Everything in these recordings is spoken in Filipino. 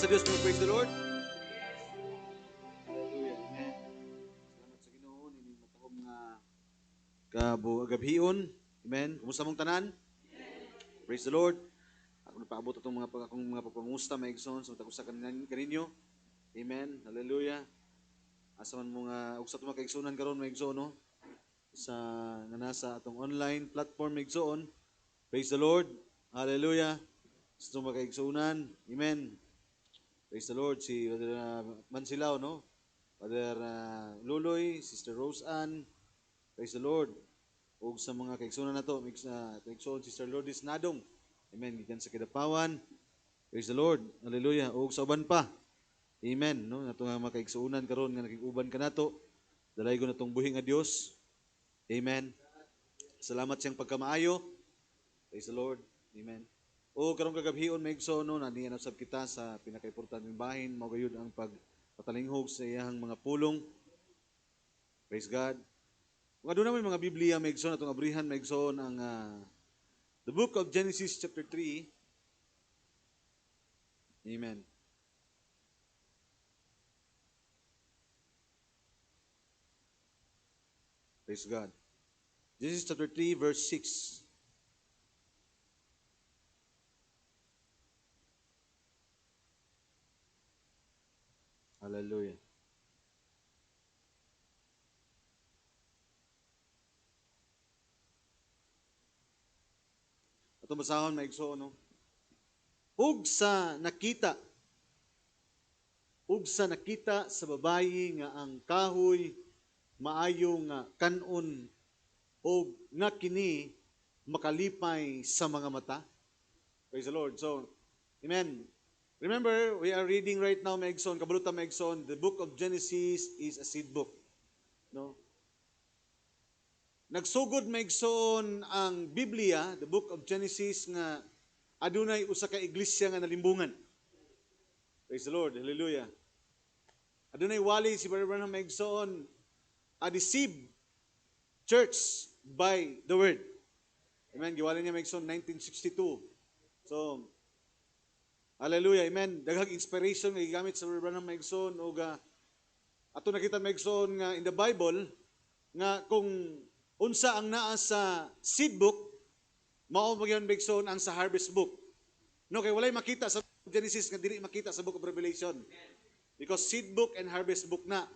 sa Diyos mo. Praise the Lord. Hallelujah. Amen. Salamat sa Ginoo nining matahom nga gabhion. Amen. Kumusta mong tanan? Praise the Lord. Ako napaabot atong akong mga pagpamusta maigsoon sa matag usa kaninyo. Amen. Hallelujah. Asa man mo nga usa to makaigsunan karon maigsoon no? Sa nga nasa atong online platform maigsoon. Praise the Lord. Hallelujah. Sa makaigsunan. Amen. Praise the Lord. Si Brother Mansilao, no? Brother Luloy, Sister Rose Ann. Praise the Lord. O sa mga kaigsunan na to, kaigsunan Sister Lourdes Nadong. Amen. Gikan sa Kidapawan. Praise the Lord. Hallelujah. O sa uban pa. Amen. No? Nato nga makaigsunan karon nga nakiguban ka nato. Dalay ko natong buhi nga Dios. Amen. Salamat siyang pagkamaayo. Praise the Lord. Amen. O karong kagabhion maigsoon no naniya sab kita sa pinakaimportanteng bahin mao gayud ang pagpatalinghog sa iyang mga pulong. Praise God. Kung aduna may mga Biblia maigsoon atong abrihan maigsoon ang the book of Genesis chapter 3. Amen. Praise God. Genesis chapter 3 verse 6. Hallelujah. Atong basahon maigsoon no. Ug sa nakita sa babayi nga ang kahoy maayo nga kanon o nga kini makalipay sa mga mata. Praise the Lord. So, amen. Remember, we are reading right now, maigsoon, kabalutan maigsoon, the book of Genesis is a seed book. No? Nagsugod maigsoon ang Biblia, the book of Genesis, nga adunay usa ka iglesia nga nalimbungan. Praise the Lord. Hallelujah. Adunay wali si Brother Branham maigsoon, a deceived church by the word. Amen. Giwala niya maigsoon 1962. So, hallelujah. Amen. Daghang inspiration nga gigamit sa Brother Branham maigsoon o ato nakita maigsoon nga in the Bible nga kung unsa ang naa sa seed book mao magyon maigsoon ang sa harvest book. No kay walay makita sa Genesis nga dili makita sa book of Revelation. Because seed book and harvest book na,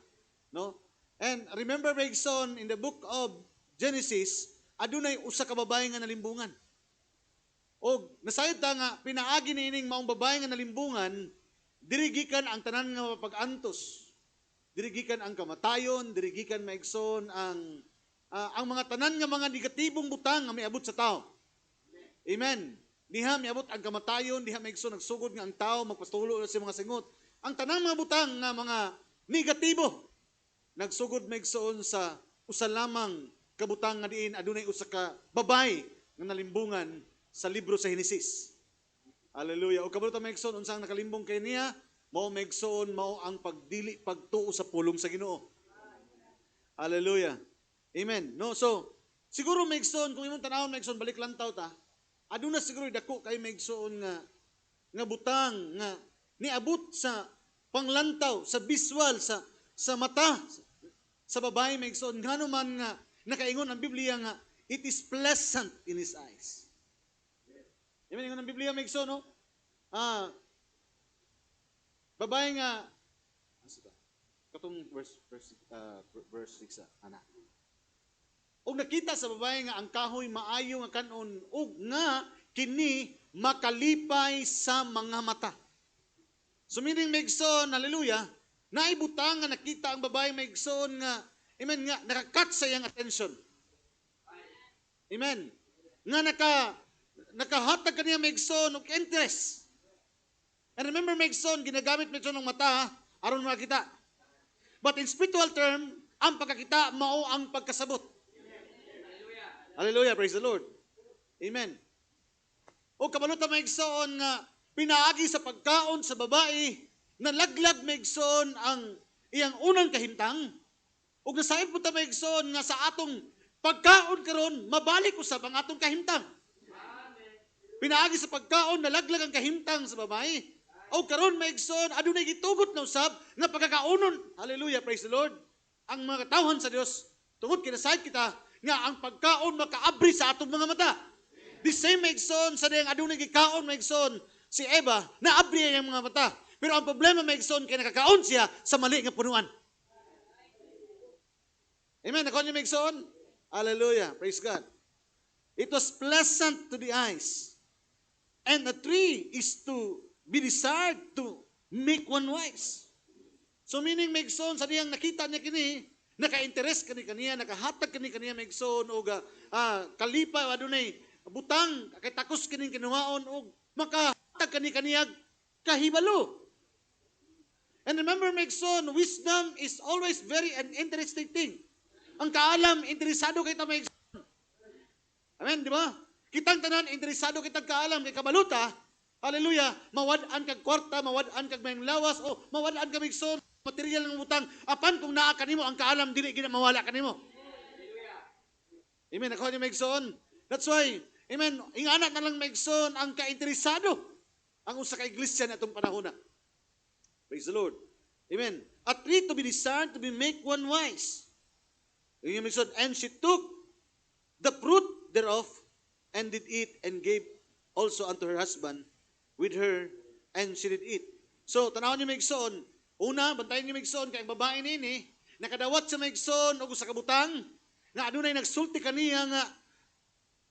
no? And remember maigsoon in the book of Genesis adunay usa ka babae nga nalimbungan. O nasayod ta nga pinaagi niining maong babae nga nalimbungan, dirigikan ang tanan nga mapag-antos. Dirigikan ang kamatayon, dirigikan maigsoon ang mga tanan nga mga negatibong butang nga miabot sa tao. Amen. Diha miabot ang kamatayon, diha maigsoon nagsugod nga ang tao magpastulo sa mga singot. Ang tanan mga butang nga mga negatibo nagsugod maigsoon sa usa lamang kabutang nga diin adunay usa ka babay nga nalimbungan sa libro sa Henesis. Hallelujah. O kabalutan maigsoon unsang nakalimbong kay niya, mao maigsoon mao ang pagdili pagtuo sa pulong sa Ginoo. Hallelujah. Amen. No, so siguro maigsoon kung imong tanawon maigsoon balik lantaw ta, aduna siguro dako kay maigsoon nga butang nga niabot sa panglantaw, sa visual, sa mata sa babae maigsoon ngano man nga nakaingon ang Biblia nga it is pleasant in his eyes. Amen. Ingon ang Biblia maigsoon no? Babae nga katong verse 6 ana. Og nakita sa babae nga ang kahoy maayo nga kanon ug nga kini makalipay sa mga mata. So meaning maigsoon, hallelujah, naibutang nga nakita ang babae maigsoon nga amen nga nakakat sa iyang attention. Amen. Nga nakahatag kaniya maigsoon og interest. And remember maigsoon ginagamit maigsoon ng mata aron makita. But in spiritual term, ang pagkakita mao ang pagkasabot. Hallelujah, praise the Lord. Amen. O kabalutan maigsoon nga pinaagi sa pagkaon sa babae na laglag maigsoon ang iyang unang kahimtang. Ug nasayod po ta maigsoon nga sa atong pagkaon karon mabalik usab ang atong kahimtang. Pinaagi sa pagkaon na laglag ang kahimtang sa babae. O karon maigsoon, adunay gitugot na usab nga pagkakaunon. Hallelujah, praise the Lord. Ang mga katawhan sa Dios, tungod kinasayod kita nga ang pagkaon makaabri sa atong mga mata. The same maigsoon sa diyang adunay gikaon maigsoon si Eva, naabri ang mga mata. Pero ang problema maigsoon kay nakakaon siya sa mali nga punuan. Amen. Nakuha niyo maigsoon? Hallelujah. Praise God. It was pleasant to the eyes. And a tree is to be desired to make one wise. So meaning maigsoon sa diyang nakita niya kini, naka-interest kani kaniya, nakahatag kani kaniya maigsoon o kalipa adunay butang kay takos kini kinuhaon o makahatag kani kaniya kahibalo. And remember maigsoon, wisdom is always very an interesting thing. Ang kaalam, interesado kita maigsoon. Amen, di ba? Kitang tanan, interesado kitang kaalam, kay kabaluta, hallelujah, mawad-an kag kwarta, mawad-an kag mayong lawas, o mawad-an kag maigsoon, material ng utang, apan kung naa kanimo ang kaalam, dili gina mawala kanimo. Amen, nakuha niyo maigsoon. That's why, amen, ingana na lang maigsoon ang kainteresado ang usa ka iglesia na itong panahon na. Praise the Lord. Amen. A tree to be desired to be make one wise. And she took the fruit thereof and did eat and gave also unto her husband with her and she did eat. So, tanawon niyo maigsoon. Una, bantayan niyo maigsoon kay ang babae nini nakadawat sa maigsoon og usa ka butang nga adunay nagsulti kaniya nga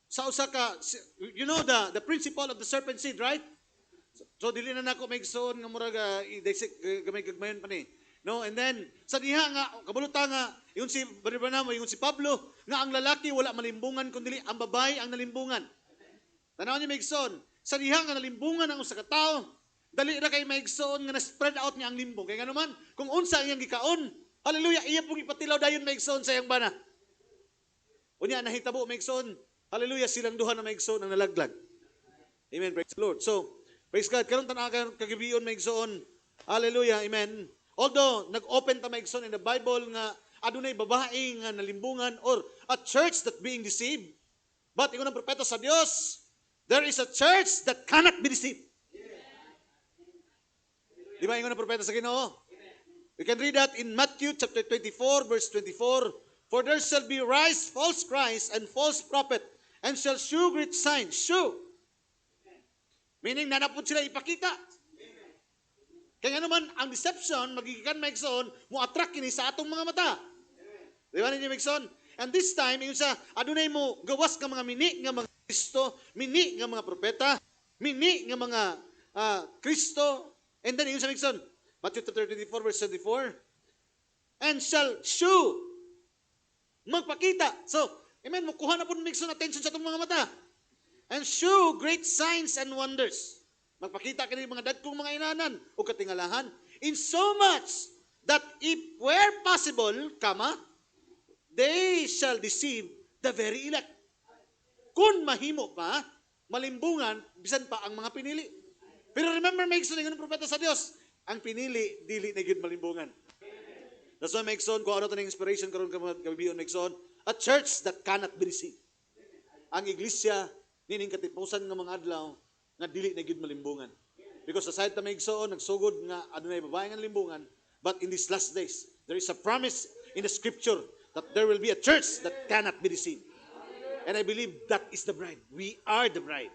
sa usa ka, you know the principle of the serpent seed, right? So dili na nako maigsoon nga murag i-dissect gamay-gagmayon pa ni. No, and then sa diha nga kabuluta nga yun si Barnabas, yun si Pablo nga ang lalaki wala malimbungan kundi ang babae ang nalimbungan. Tanaw niyo maigsoon, sa diha nga nalimbungan ang usa ka tawo, dali ra kay maigsoon nga na-spread out niya ang limbong. Kay ngano man kung unsa iyang gikaon, hallelujah, iya pong ipatilaw dayon maigsoon sa iyang bana. Unya nahitabo maigsoon, hallelujah, silang duha na maigsoon ang nalaglag. Amen, praise the Lord. So praise God, karon tan kagabion maigsoon. Hallelujah, amen. Although nag-open ta maigsoon in the Bible nga adunay babae nga nalimbungan or a church that being deceived. But ingon ang propeta sa Dios, there is a church that cannot be deceived. Di ba ingon ang propeta sa Ginoo? We can read that in Matthew chapter 24 verse 24. For there shall be rise false Christ and false prophet and shall shew great signs. Shew. Meaning nanapod sila ipakita. Kaya naman, ang deception, magigikan maigsoon, mo attract kini sa atong mga mata. Di ba ninyo maigsoon? And this time, yung sa, adunay mo, gawas nga mga mini, nga mga Kristo, mini, nga mga propeta, mini, nga mga Kristo, and then yung sa maigsoon, Matthew 34, verse 24, and shall shew, magpakita. So, amen, mukuha na po maigsoon attention sa atong mga mata. And shew great signs and wonders. Magpakita kini mga dagkong mga inanan o katingalahan, in so much that if were possible, they shall deceive the very elect. Kung mahimo pa, malimbungan, bisan pa ang mga pinili. Pero remember, maigsoon ng propeta sa Dios, ang pinili, dili na gid malimbungan. That's why maigsoon, kung ano ito ng inspiration karon kabibiyon maigsoon, a church that cannot be deceived. Ang iglesia, nining katipusan ng mga adlaw, nga dili na gyud malimbungan. Because aside ta maigsoon nagsugod nga adunay babae nga limbungan, but in these last days there is a promise in the scripture that there will be a church that cannot be deceived. And I believe that is the bride. We are the bride.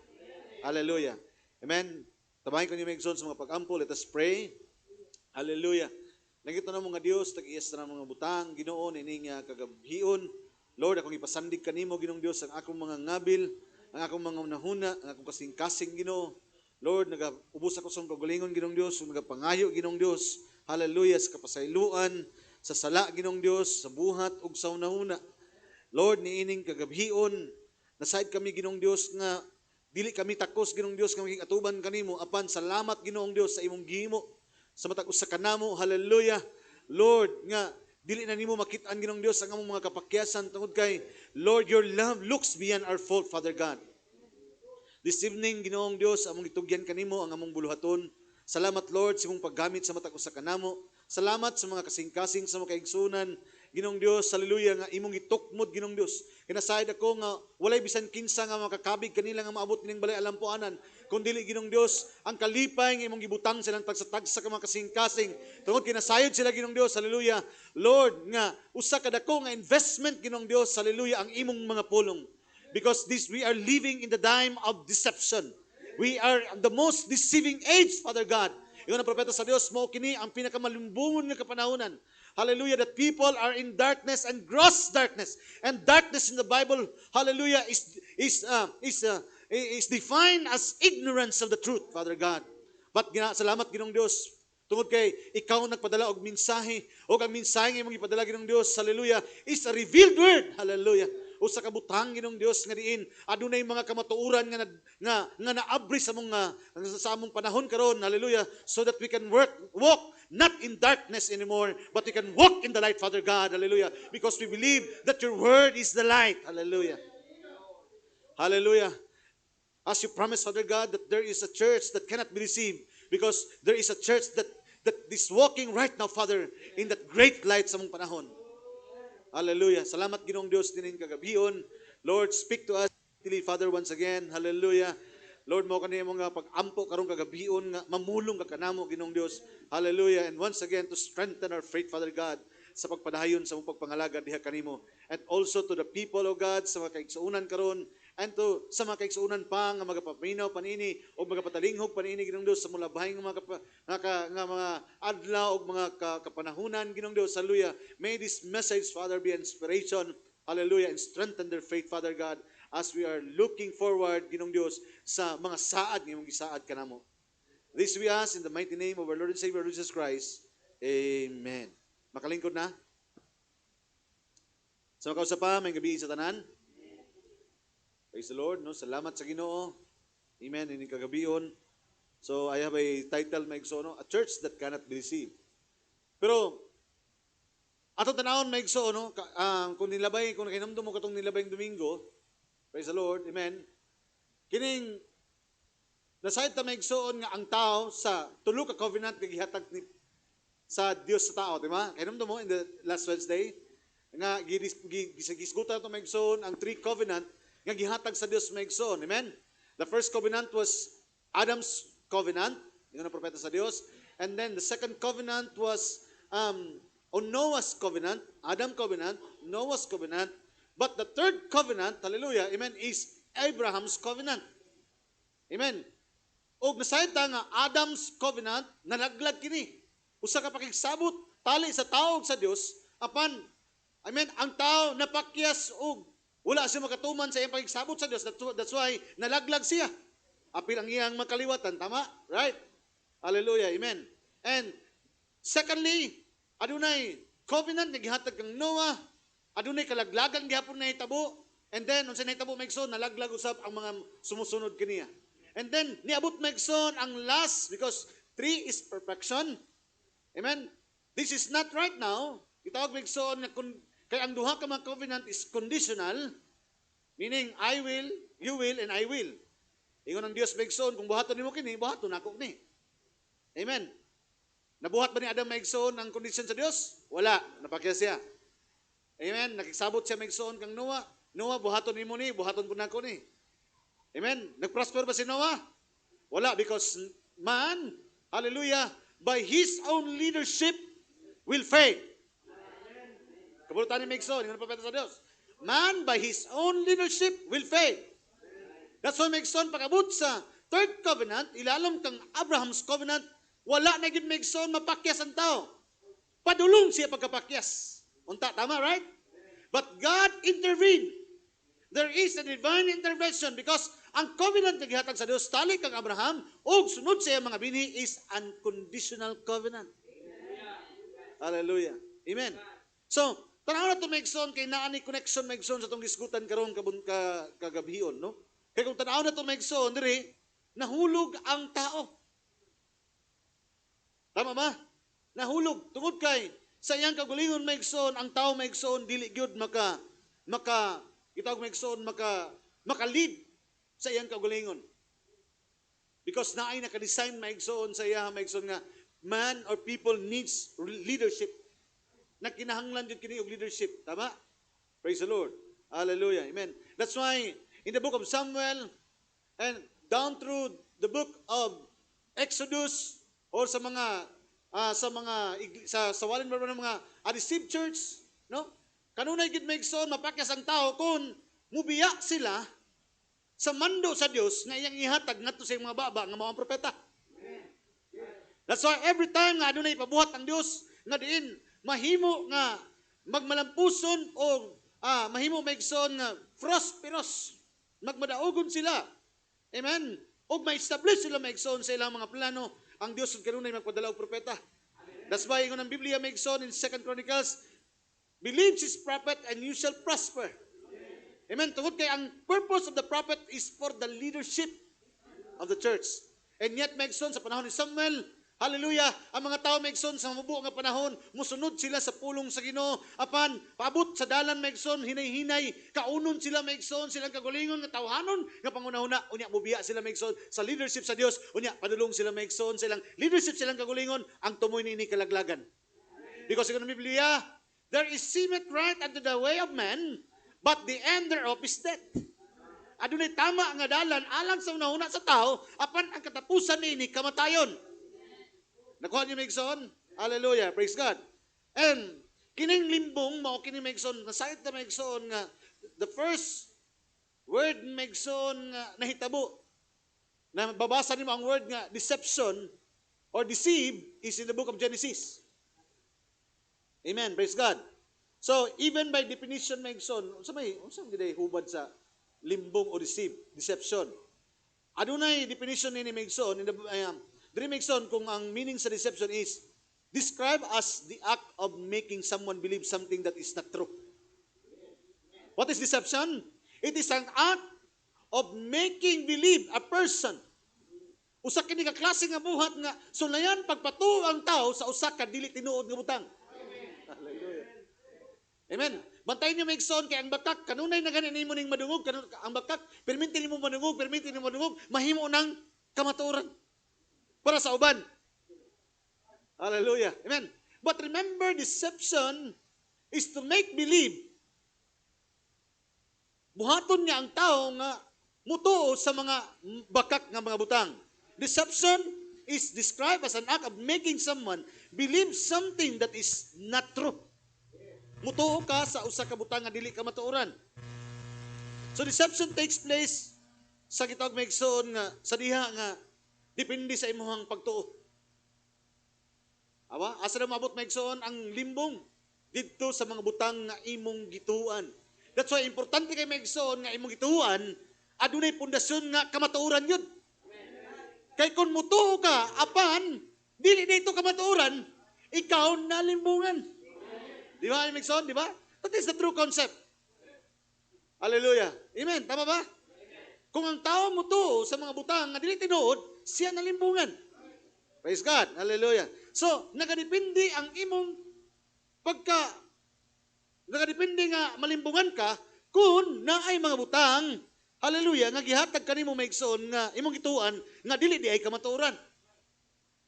Hallelujah. Amen. Tabahin ko niyo maigsoon sa mga pag-ampo. Let us pray. Hallelujah. Nagito na mga Dios, tag-iyas na mga butang, Ginoo ining kagabion. Lord, akong ipasandig kanimo Ginoong Dios ang akong mga ngabil, ang akong mga nahuna, ang akong kasing-kasing Ginoo. Lord, nagaubos ako sa kagalingon Ginoong Dios, nagapangayo Ginoong Dios. Hallelujah, sa kapasayloan, sa sala Ginoong Dios, sa buhat ug sa unahuna. Lord, niining kagabion, nasayod kami Ginoong Dios nga dili kami takos Ginoong Dios nga maging atuban kanimo. Apan salamat Ginoong Dios sa imong gihimo sa matag usa kanamo. Hallelujah. Lord, nga dili na nimo makit-an Ginoong Dios ang among mga kapakyasan tungod kay Lord, your love looks beyond our fault, Father God. This evening, Ginoong Dios, among itugyan kanimo ang among buluhaton. Salamat, Lord, sa imong paggamit sa matag usa kanamo. Salamat sa mga kasing-kasing sa mga kaigsunan. Ginoong Dios, hallelujah, nga imong itukmod, Ginoong Dios. Kinasayad ako nga walay bisan kinsa nga makakabig kanila nga maabot ning balay alampuanan. Kung dili Ginong Dios ang kalipay nga imong gibutang silang tagsa-tagsa ka mga kasing-kasing. Tungod kinasayod sila Ginong Dios. Hallelujah. Lord nga usa ka dako nga investment Ginong Dios. Hallelujah ang imong mga pulong. Because we are living in the time of deception. We are the most deceiving age, Father God. Ingon ang propeta sa Dios mo kini ang pinakamalumbungon nga kapanahonan. Hallelujah, that people are in darkness and gross darkness. And darkness in the Bible, hallelujah, is defined as ignorance of the truth, Father God. But salamat Ginong Dios. Tungod kay ikaw nagpadala og mensahe, og ang mensahe nga imong ipadala Ginong Dios, hallelujah, is a revealed word. Hallelujah. Usa ka butang Ginong Dios nga diin adunay mga kamatuoran nga naabri sa among panahon karon. Hallelujah. So that we can walk not in darkness anymore, but we can walk in the light, Father God. Hallelujah. Because we believe that your word is the light. Hallelujah. Hallelujah. As you promised, Father God, that there is a church that cannot be deceived, because there is a church that is walking right now, Father, in that great light sa mong panahon. Hallelujah. Salamat Ginong Dios dinin kagabion. Lord, speak to us, Father, once again. Hallelujah. Lord, mo kanina mga pag-ampo karong kagabion nga mamulong ka kanamo Ginong Dios. Hallelujah. And once again to strengthen our faith, Father God, sa pagpadayon sa mong pagpangalaga diha kanimo. And also to the people, O God, sa mga kaigsuunan karon, and to sa mga kaigsuunan pa nga magapaminaw panini o magapatalingog panini Ginong Dios sa mulabahay nga mga adlaw o mga kapanahunan Ginong Dios. Hallelujah. May this message, Father, be inspiration. Hallelujah. And strengthen their faith, Father God, as we are looking forward, Ginong Dios, sa mga saad nga imong gisaad kanamo. This we ask in the mighty name of our Lord and Savior Jesus Christ. Amen. Makalingkod na? Sa makausa pa, may gabi sa tanan. Praise the Lord. No? Salamat sa Ginoo. Amen. Ining kagabion. So I have a title, maigsoon, A Church That Cannot Be Deceived. Pero atong tanawon maigsoon, kung nakinamdum mo katong nilabay Domingo, praise the Lord, amen. Kining nasayad ta maigsoon nga ang tao sa tulo ka covenant nga gihatag sa Dios sa tao, di ba? Kinamdum mo in the last Wednesday nga gisgutan to maigsoon ang three covenant nga gihatag sa Dios maigsoon, amen. The first covenant was Adam's covenant, yung propeta sa Dios, and then the second covenant was on Noah's covenant, Adam covenant, Noah's covenant. But the third covenant, hallelujah, amen, is Abraham's covenant. Amen. O nasayad ta nga Adam's covenant, nalaglag kini. Usa ka pakigsabot, tali sa tao sa Dios, apan, amen, ang tao napakyas og wala siya makatuman sa iyang pakigsabot sa Dios. That's why nalaglag siya. Apil ang iyang makaliwatan, tama? Right? Hallelujah, amen. And secondly, adunay covenant nga gihatag kang Noah, adunay kalaglagan gihapon na hitabo, and then unsa nahitabo maigsoon nalaglag usab ang mga sumusunod kaniya. And then niabot maigsoon ang last, because 3 is perfection. Amen. This is not right now. Gitawag maigsoon nga kay ang duha ka mga covenant is conditional, meaning I will, you will, and I will. Ingon ang Dios maigsoon, kung buhaton nimo kini, buhaton nako kini. Amen. Nabuhat ba ni Adam maigsoon ang kondisyon sa Dios? Wala, napakya siya. Amen. Nakigsabot siya maigsoon kang Noah. Noah, buhaton nimo ni, buhaton ko nako ni. Amen. Nagprosper ba si Noah? Wala, because man, hallelujah, by his own leadership will fail. Kabulutan ni maigsoon, yung napapeta sa Dios. Man, by his own leadership will fail. That's why maigsoon, pag-abot sa third covenant, ilalom kang Abraham's covenant, wala na gid maigsoon mapakyas ang tao. Padulong siya pagkapakyas. Unta, tama, right? But God intervened. There is a divine intervention because ang covenant na gihatag sa Dios tali kang Abraham ug sunod sa iyang mga bini is unconditional covenant. Hallelujah. Amen. So, tanaw na to maigsoon kay naa ni connection maigsoon sa tong diskutan karon kagabion, no? Kay kung tanaw na to maigsoon diri nahulog ang tao. Tama ba? Nahulog tungod kay sa iyang kagalingon maigsoon, ang tao maigsoon dili gyud itawag maigsoon maka-lead sa iyang kagalingon. Because naay naka-design maigsoon sa iya maigsoon nga man or people needs leadership. Na kinahanglan jud kini og leadership, tama? Praise the Lord. Hallelujah. Amen. That's why in the book of Samuel and down through the book of Exodus or sa walin ba ng mga deceived church, no? Kanunay gid maigsoon mapakyas ang tao kung mubiya sila sa mando sa Dios nga iyang ihatag ngadto sa mga baba nga mao ang propeta. That's why every time nga adunay pabuhat ang Dios nga diin mahimo nga magmalampuson o mahimo maigsoon nga prosperous, magmadaugon sila. Amen. O ma-establish sila maigsoon sa ilang mga plano, ang Dios ug kanunay magpadala og propeta. That's why ingon ang Biblia maigsoon in 2 Chronicles, believe his prophet and you shall prosper. Amen. Tungod kay ang purpose of the prophet is for the leadership of the church. And yet maigsoon sa panahon ni Samuel, hallelujah, ang mga tao maigsoon sa mabuo nga panahon, musunod sila sa pulong sa Ginoo, apan paabot sa dalan maigsoon, hinay-hinay, kaunon sila maigsoon, silang kagalingon nga tawhanon nga pangunahuna, unya mobiya sila maigsoon sa leadership sa Dios, unya padulong sila maigsoon silang leadership silang kagalingon, ang tumoy niini kalaglagan. Because in the Biblia, there is seemeth right unto the way of man, but the end thereof is death. Adunay tama nga dalan alang sa unahuna sa tao, apan ang katapusan niini kamatayon. Nakuha niyo maigsoon? Hallelujah, praise God. And kining limbong mao kini maigsoon, nasayod na maigsoon nga the first word maigsoon nga nahitabo. Na babasa nimo ang word nga deception or deceive is in the book of Genesis. Amen, praise God. So even by definition maigsoon, unsa giday hubad sa limbong o deception. Adunay definition ni maigsoon in the Diri maigsoon kung ang meaning sa deception is described as the act of making someone believe something that is not true. What is deception? It is an act of making believe a person. Usa kini ka klase nga buhat nga sulayan pagpatuo ang tao sa usa ka dili tinuod nga butang. Hallelujah. Amen. Bantayan niyo maigsoon kay ang bakak kanunay na ganin nimo ning madungog, ang bakak perminti nimo madungog, mahimo nang kamatuoran para sa uban. Hallelujah. Amen. But remember, deception is to make believe. Buhaton niya ang tao nga mutuo sa mga bakak nga mga butang. Deception is described as an act of making someone believe something that is not true. Mutuo ka sa usa ka butang nga dili ka matuoran. So deception takes place sa gitawag maigsoon nga sa diha nga depende sa imuhang pagtuo. Awa, asa na maabot maigsoon ang limbong didto sa mga butang nga imong gituan. That's why importante kay maigsoon nga imong gituan adunay pundasyon nga kamatuoran yun. Kay kung mutuo ka apan dili dito kamatuoran, ikaw nalimbungan. Di ba maigsoon, di ba? That is the true concept. Hallelujah. Amen. Tama ba? Kung ang tao mutuo sa mga butang nga dili tinuod, siya nalimbungan. Praise God. Hallelujah. So, nagadepende ang imong nagadepende nga malimbungan ka kung naay mga butang, hallelujah, nga gihatag kanimo maigsoon nga imong gituan nga dili di ay kamatuoran.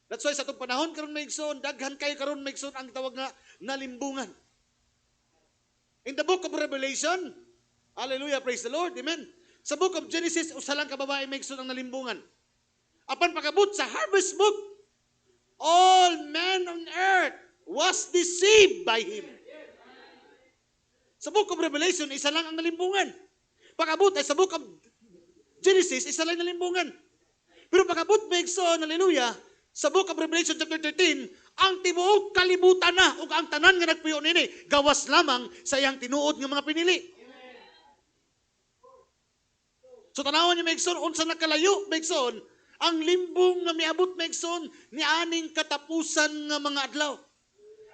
That's why sa itong panahon karon maigsoon, daghan kayo karon maigsoon ang tawag nga nalimbungan. In the book of Revelation, hallelujah, praise the Lord, amen. Sa book of Genesis, usa lang ka babae maigsoon ang nalimbungan. Apan pagabot sa harvest book, all men on earth was deceived by him. Sa book of Revelation, isa lang ang nalimbungan. Pagabot ay sa book of Genesis, isa lang nalimbungan. Pero pagabot maigsoon, hallelujah, sa book of Revelation chapter 13, ang tibuok kalibutan na ug ang tanan nga nagpuyo nini gawas lamang sa iyang tinuod nga mga pinili. So tanawan niyo maigsoon unsa nakalayo maigsoon ang limbong nga miabot maigsoon ni aning katapusan nga mga adlaw.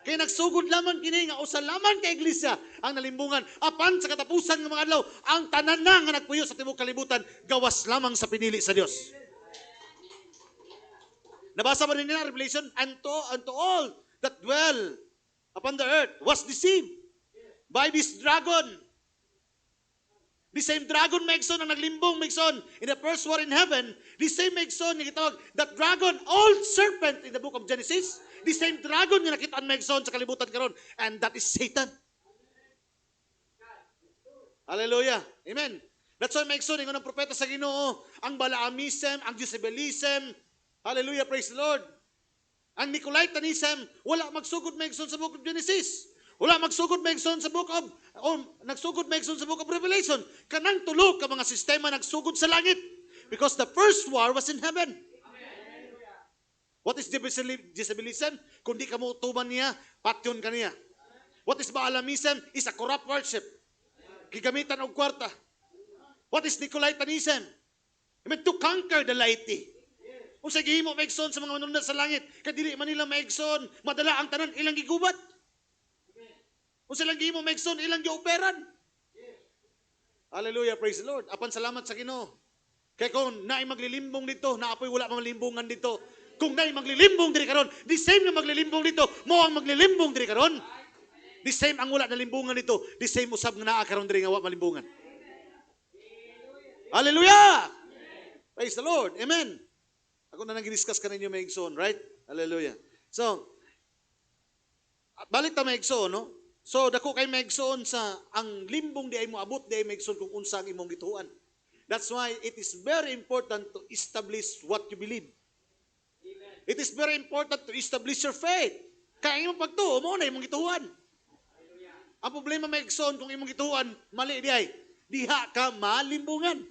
Kaya nagsugod lamang kini nga usa lamang ka iglesia ang nalimbungan. Apan sa katapusan nga mga adlaw, ang tanan na nga nagpuyo sa tibuok kalibutan gawas lamang sa pinili sa Dios. Nabasa ba ninyo na Revelation? Unto all that dwell upon the earth was deceived by this dragon. The same dragon maigsoon ang naglimbong maigsoon in the first war in heaven. The same maigsoon nga gitawag that dragon, old serpent in the book of Genesis. The same dragon nga nakita-an maigsoon sa kalibutan karon, and that is Satan. Hallelujah. Amen. That's why maigsoon ingon ang propeta sa Ginoo, ang Balaamism, ang Jezebalism, hallelujah, praise the Lord. Ang Nicolaitanism, wala magsugod maigsoon sa book of Genesis. Wala magsugod maigsoon sa book of, nagsugod maigsoon sa book of Revelation. Kanang tulo ka mga sistema nagsugod sa langit. Because the first war was in heaven. What is Jezebalism? Kung di ka mo tuman niya, patyon ka niya. What is Baalaamism? Is a corrupt worship. Gigamitan og kwarta. What is Nicolaitanism? I mean, to conquer the laity. Kung sa gihimo maigsoon sa mga manunod sa langit, kadili man nila maigsoon, madala ang tanan ilang gigubat. Kung silang gihimo maigsoon, ilang gioperan. Hallelujah, praise the Lord. Apan salamat sa Ginoo. Kaya kung naay maglilimbong dito, naapoy wala mga limbongan dito. Kung naay maglilimbong diri karon, the same nga maglilimbong dito, mo ang maglilimbong diri karon. The same ang wala na limbungan dito, the same usab nga naa karon diri nga wa malimbungan. Hallelujah! Praise the Lord. Amen. Ako na nag-discuss ka ninyo maigsoon, right? Hallelujah. So, balik ta maigsoon, no? So, dako kay maigsoon sa ang limbong di ay mo abot, di ay maigsoon kung unsa ang imong gituan. That's why it is very important to establish what you believe. It is very important to establish your faith. Kaya imong pagtuo mo na imong gituan. Ang problema maigsoon kung imong gituan mali di ay diha ka malimbungan.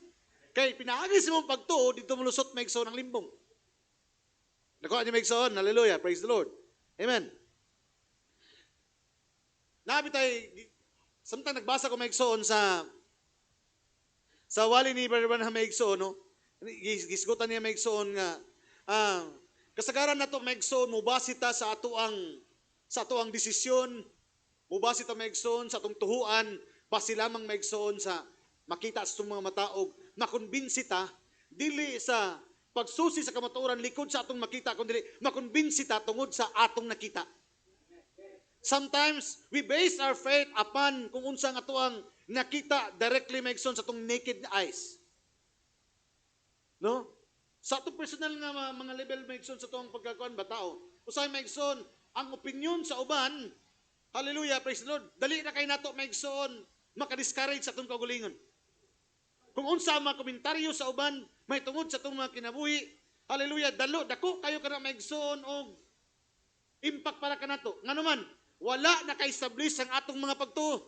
Kay pinaagis imong pagtuo dito mulusot maigsoon ang limbong. Nakuha niyo maigsoon. Hallelujah. Praise the Lord. Amen. Nabi tayo, samtang nagbasa ko maigsoon sa wali ni Brother Branham maigsoon, no? Gisgutan niya maigsoon nga, kasagaran na to maigsoon, mubasita sa atoang desisyon, mubasita maigsoon sa atong tuhuan, basi lamang maigsoon sa makita sa mga mataog, makonbinsita, dili sa pagsusi sa kamatuoran, likod sa atong makita, kundi makonbinsita tungod sa atong nakita. Sometimes, we base our faith upon kung unsang atoang nakita directly maigsoon sa atong naked eyes. No? Sa atong personal nga mga level maigsoon sa atong pagkakuan ba tao, usay maigsoon, ang opinion sa uban, hallelujah, praise the Lord, dali na kay nato maigsoon, makadiscourage sa atong kaugalingon. Kung unsa ang mga komentaryo sa uban, may tungod sa itong mga kinabuhi, hallelujah, dako kayo ka na maigsoon o impact para ka nato. Nga naman, wala na ka-establish ang atong mga pagtuo.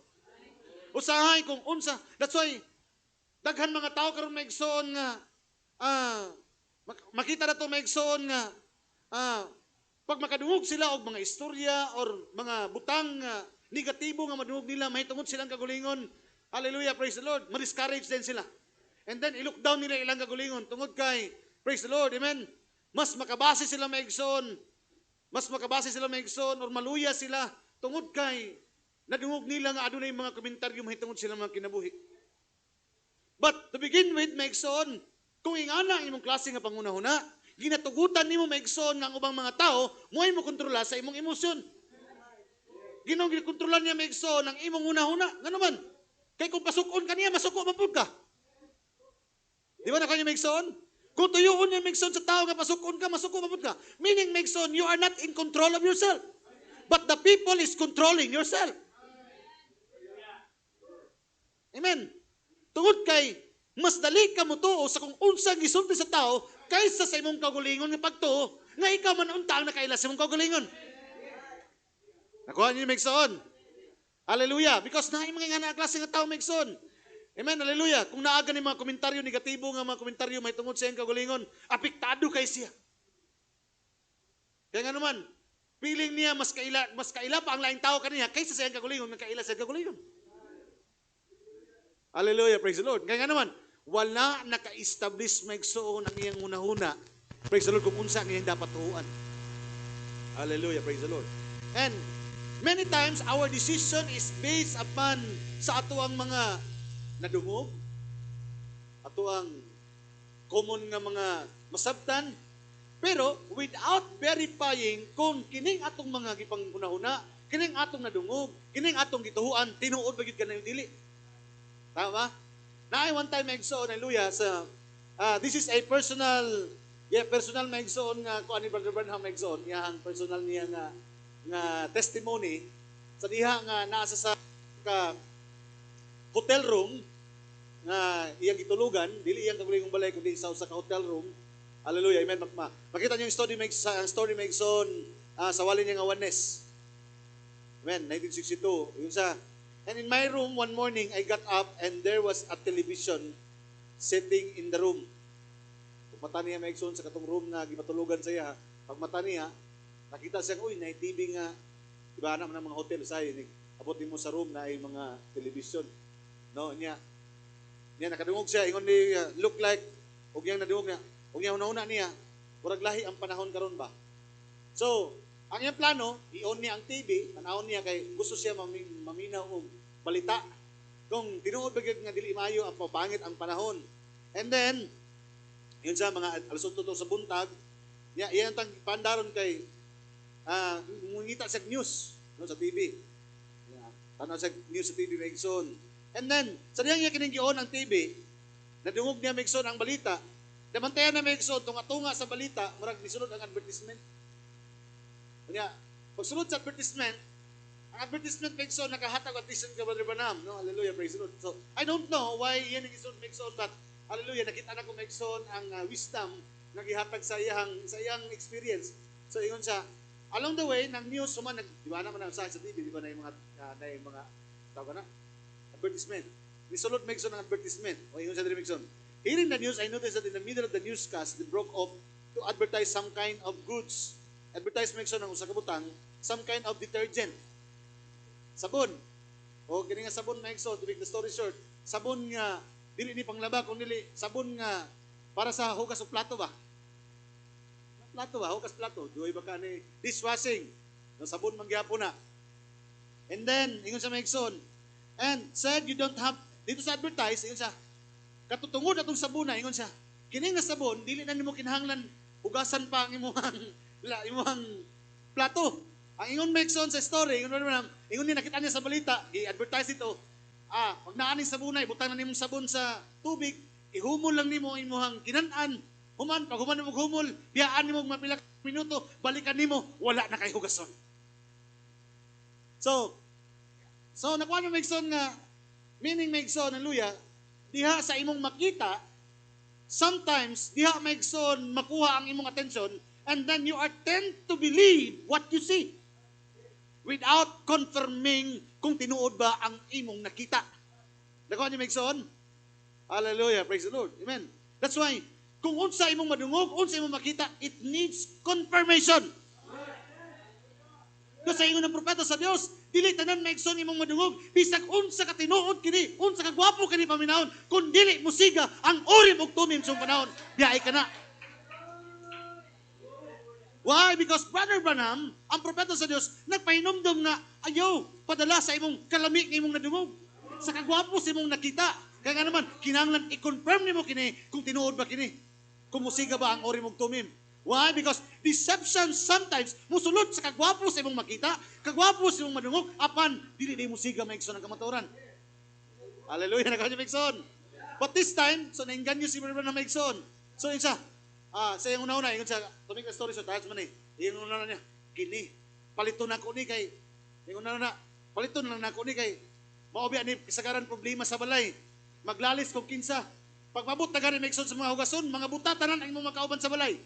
Usahay kung unsa. That's why, daghan mga tao karon maigsoon nga, makita na ito maigsoon nga, pag makadungog sila og mga istorya or mga butang negatibo nga madungog nila, may tungod silang kagulingon. Hallelujah, praise the Lord. Ma-discourage din sila. And then, i-look down nila ilang kagulingon. Tungod kay, praise the Lord, amen. Mas makabase sila maigsoon. Or maluya sila. Tungod kay, nadungog nila nga adunay mga komentaryo mahitungod sila mga kinabuhi. But, to begin with, maigsoon, kung ingana ang imong klase nga pangunahuna, ginatugutan nimo maigsoon nga ang ubang mga tao, mo'y mo kontrola sa imong emosyon. Ginong gikontrolan niya maigsoon ang imong hunahuna. Nga naman, kay kung pasukon ka niya, masuko mapud ka. Di ba na kanya maigsoon? Kung tuyuon niya maigsoon sa tao nga pasukon ka, masuko mapud ka. Meaning maigsoon, you are not in control of yourself. But the people is controlling yourself. Amen. Tungod kay, mas dali ka mo tuo sa kung unsang gisulti sa tao kaysa sa imong kaugalingon nga pagtuo nga ikaw man unta ang nakaila sa imong kaugalingon. Nakuha niyo maigsoon? Hallelujah. Because na yung mga klase nga tao maigsoon. Amen. Hallelujah. Kung naaga ni mga komentaryo negatibo nga mga komentaryo may tungod sa iyang kaugalingon, apektado kay siya. Kaya nga naman, feeling niya mas kaila pa ang laing tao kaniya kaysa sa iyang kaugalingon nga kaila sa iyang kaugalingon. Hallelujah. Praise the Lord. Kaya nga naman, wala naka-establish maigsoon ang iyang hunahuna. Praise the Lord kung unsa ang iyang dapat tuuan. Hallelujah. Praise the Lord. And many times, our decision is based upon sa ato ang mga nadungog, ato ang common nga mga masabtan, pero without verifying kung kining atong mga gipanghunahuna, kining atong nadungog, kining atong gituhuan, tinuod ba gyud ka na yung dili. Tama? Na one time maigsoon, hallelujah, this is a personal maigsoon nga ko ani Brother Branham maigsoon, iyang personal niya nga testimony sa diha nga nasa sa hotel room nga iyang gitulugan, dili iyang kabuling balay kundi sa usa ka hotel room. Hallelujah. Amen. Makita niyo yung story Megson sa wali niya nga oneness. Amen. 1962. Yun sa and in my room one morning I got up and there was a television sitting in the room. Pagmata niya Megson sa katong room nga gimatulugan sa iya, pagmata niya nakita siya, uy, na TV nga iba naman ng mga hotel sa iyo. Abot mo sa room na ay mga television. No, niya nakadungog siya, ingon ni look like ug yang nadungog na ug yang una niya murag lahi ang panahon karon ba. So ang iyang plano i-on niya ang TV, tanawon niya kay gusto siya maminaw og balita kung tinuod ba gyud nga dili maayo ang pabangit ang panahon. And then yun sa mga alas 8 sa buntag niya iyan tang pandaron kay mungita sa news no, sa TV. Tanaw sa news sa TV Megson. And then, sa diyang niya kining ang TV, nadungog niya Megson ang balita, namantayan na Megson, tunga-tunga sa balita, murag nisulod ang advertisement. Kanya, pagsulod sa advertisement, ang advertisement Megson, nakahatag advertisement ka Brother Branham. No? Hallelujah, praise the Lord. So, I don't know why yan ang isulod Megson, but hallelujah, nakita na ko Megson ang wisdom na gihatag sa iyang experience. So, ingon siya, along the way, ng news, di ba naman ang sa TV, di ba na yung mga tawag na? Advertisement. Nisulot Megson ang advertisement. O yun sa Megson. Hearing the news, I noticed that in the middle of the newscast, they broke off to advertise some kind of goods. Advertise Megson ang usa ka butang, some kind of detergent. Sabon. O kini nga sabon Megson, to make the story short, sabon nga dili ni panglaba kung dili sabon nga para sa hugas og plato ba? Plato ba? Hugas plato. Duhay ba ka ni dishwashing? No, sabon man gyapon na. And then, ingon sa Megson, and said you don't have, dito sa advertise, ingon siya, katutungod atong sabon na, ingon siya, kining nga sabon, dili na nimo kinahanglan, hugasan pa ang imuhang plato. Ang ingon Megson sa story, ingon ni nakita niya sa balita, i-advertise ito, pag naaning sabon na, ibutang na nimong sabon sa tubig, ihumol lang nimo imuhang kinanan, pag human mo humol, biyaan nimo mapila minuto, balikan nimo, wala na kay hugason. So nakuha na Megson nga, meaning Megson, hallelujah, diha sa imong makita, sometimes diha Megson makuha ang imong attention, and then you are tend to believe what you see without confirming kung tinuod ba ang imong nakita. Nakuha niyo Megson? Hallelujah, praise the Lord. Amen. That's why, kung unsa imong madungog, unsa imong makita, it needs confirmation. Kasi ingon ng propeta sa Dios, dili tanan Megson imong madungog, bisag unsa ka tinuod kini, unsa ka gwapo kini paminahon, kun dili musiga ang urim ug tumim sa panahon, biyahe ka na. Why? Because Brother Branham, ang propeta sa Dios, nagpahinumdom nga ayaw padala sa imong kalami nga imong nadungog, sa kagwapo sa imong nakita. Kaya nga naman, kinahanglan i-confirm nimo kini kung tinuod ba kini, kung musiga ba ang urim ug tumim. Why? Because deception sometimes musulod sa kagwapo sa imong makita, kagwapo sa imong madungog, apan dili di musiga Megson ang kamatuoran. Hallelujah, nagkanya Megson. But this time, so nainganyo si Brother na Megson. So yun siya, sa yung una-una, yun siya, tuming ka story sa taas man yung una-una niya, kini, palito na ko ni kay, yung una-una, palito na ko ni kay, maobi ani kasagaran problema sa balay, maglalis kung kinsa, pagmabot na gani Megson sa mga hugason, mga butatanan ang imong makauban sa balay.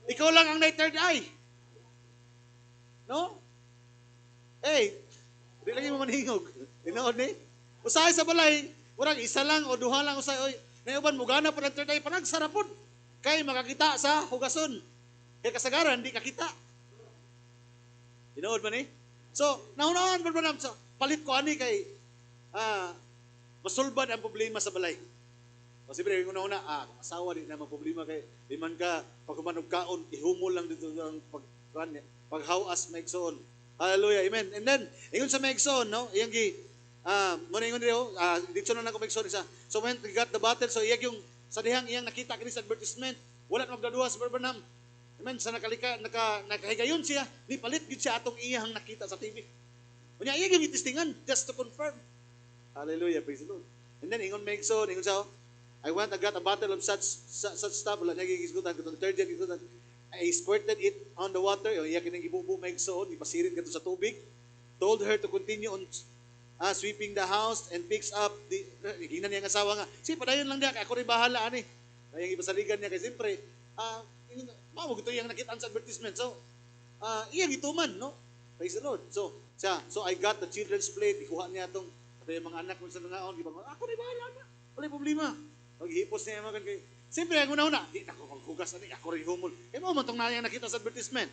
Ikaw lang ang third eye. No? Hey, di lagi mo manhingog. Tinood ni? Usahay sa balay, murag isa lang o duha lang usahay. Oy, nayuban mo gana pa ng third eye, panagsarapod. Kay makakita sa hugason. Kaya kasagaran, di kakita. Tinood man ni? So, naunaan ba naman sa palit ko ani kay masulbad ang problema sa balay. O siyempre, yung una-una, asawa, di naman problema kay di man ka, pag humanog kaon, ihumol lang dito ang paghawas Megson. Hallelujah, amen. And then, ingon sa Megson, no? Iyang muna ingon rin, dito na ako Megson isa. So when we got the battle, so iyang yung, sa dihang iyang nakita kini sa advertisement, wala na magdaduha sa Barbanam. Amen, sa nakahigayon siya, ni palit gid siya atong iyang nakita sa TV. Kunya iyang yung itistingan, just to confirm. Hallelujah, praise the Lord. And then, ingon Megson, ingon sa I went and got a bottle of such stuff. Wala niya gigisgutan. Kung detergent, gigisgutan. I squirted it on the water. Iya kinang ibubu Megson. Ipasirit ka sa tubig. Told her to continue on sweeping the house and picks up the ginan niya ang asawa nga. Si padayon lang niya kay ako rin bahala ani. Kaya ipasaligan niya kay siyempre mao gito yang nakita sa advertisement. So iyang ituman, no? Praise the Lord. So I got the children's plate, ikuha niya tong yung mga anak mo sa nangaon, di ba? Ako rin bahala na. Wala problema. Maghihipos niya mga kay siyempre ang una-una, di na ako maghugas ani, ako rin humol. Kaya mo man tong nayang nakita sa advertisement.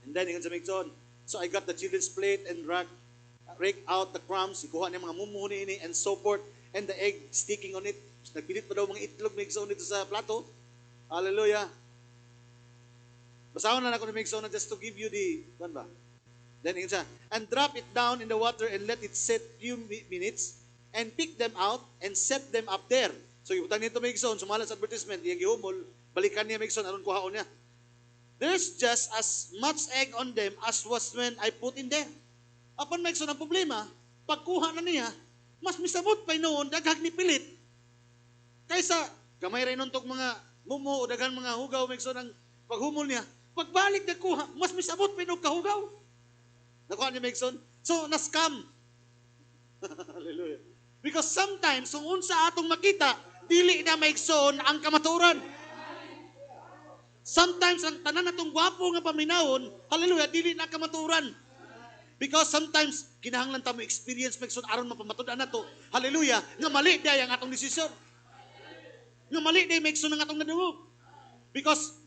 And then ingon sa Migson, so I got the children's plate and rake out the crumbs, ikuha niya mga mumuhuni ini and so forth, and the egg sticking on it. Nagpilit pa daw mga itlog Migson dito sa plato. Hallelujah. Basahon na ako ni Migson just to give you the, ano ba? Then ingon siya, and drop it down in the water and let it set few minutes and pick them out and set them up there. So ibutan nito Migson, sumala sa advertisement, iyang gihumol, balikan niya Migson, aron kuhaon niya. There's just as much egg on them as was when I put in there. Apan Migson, ang problema, pagkuha na niya, mas misabot pa noon, daghag ni pilit. Kaysa, gamay rin nung mga mumo o daghan mga hugaw Migson ang paghumol niya, pagbalik na kuha, mas misabot pa noon kahugaw. Nakuha ni Migson? So, na-scam. Hallelujah. Because sometimes, kung unsa atong makita, dili na Migson ang kamaturan. Sometimes, ang tanan natong gwapo nga paminahon, hallelujah, dili na kamaturan. Because sometimes, kinahanglan ta mo experience Migson aron mapamatudan na to. Hallelujah, nga mali day ang atong desisyon. Nga mali day Migson ang atong nadungog. Because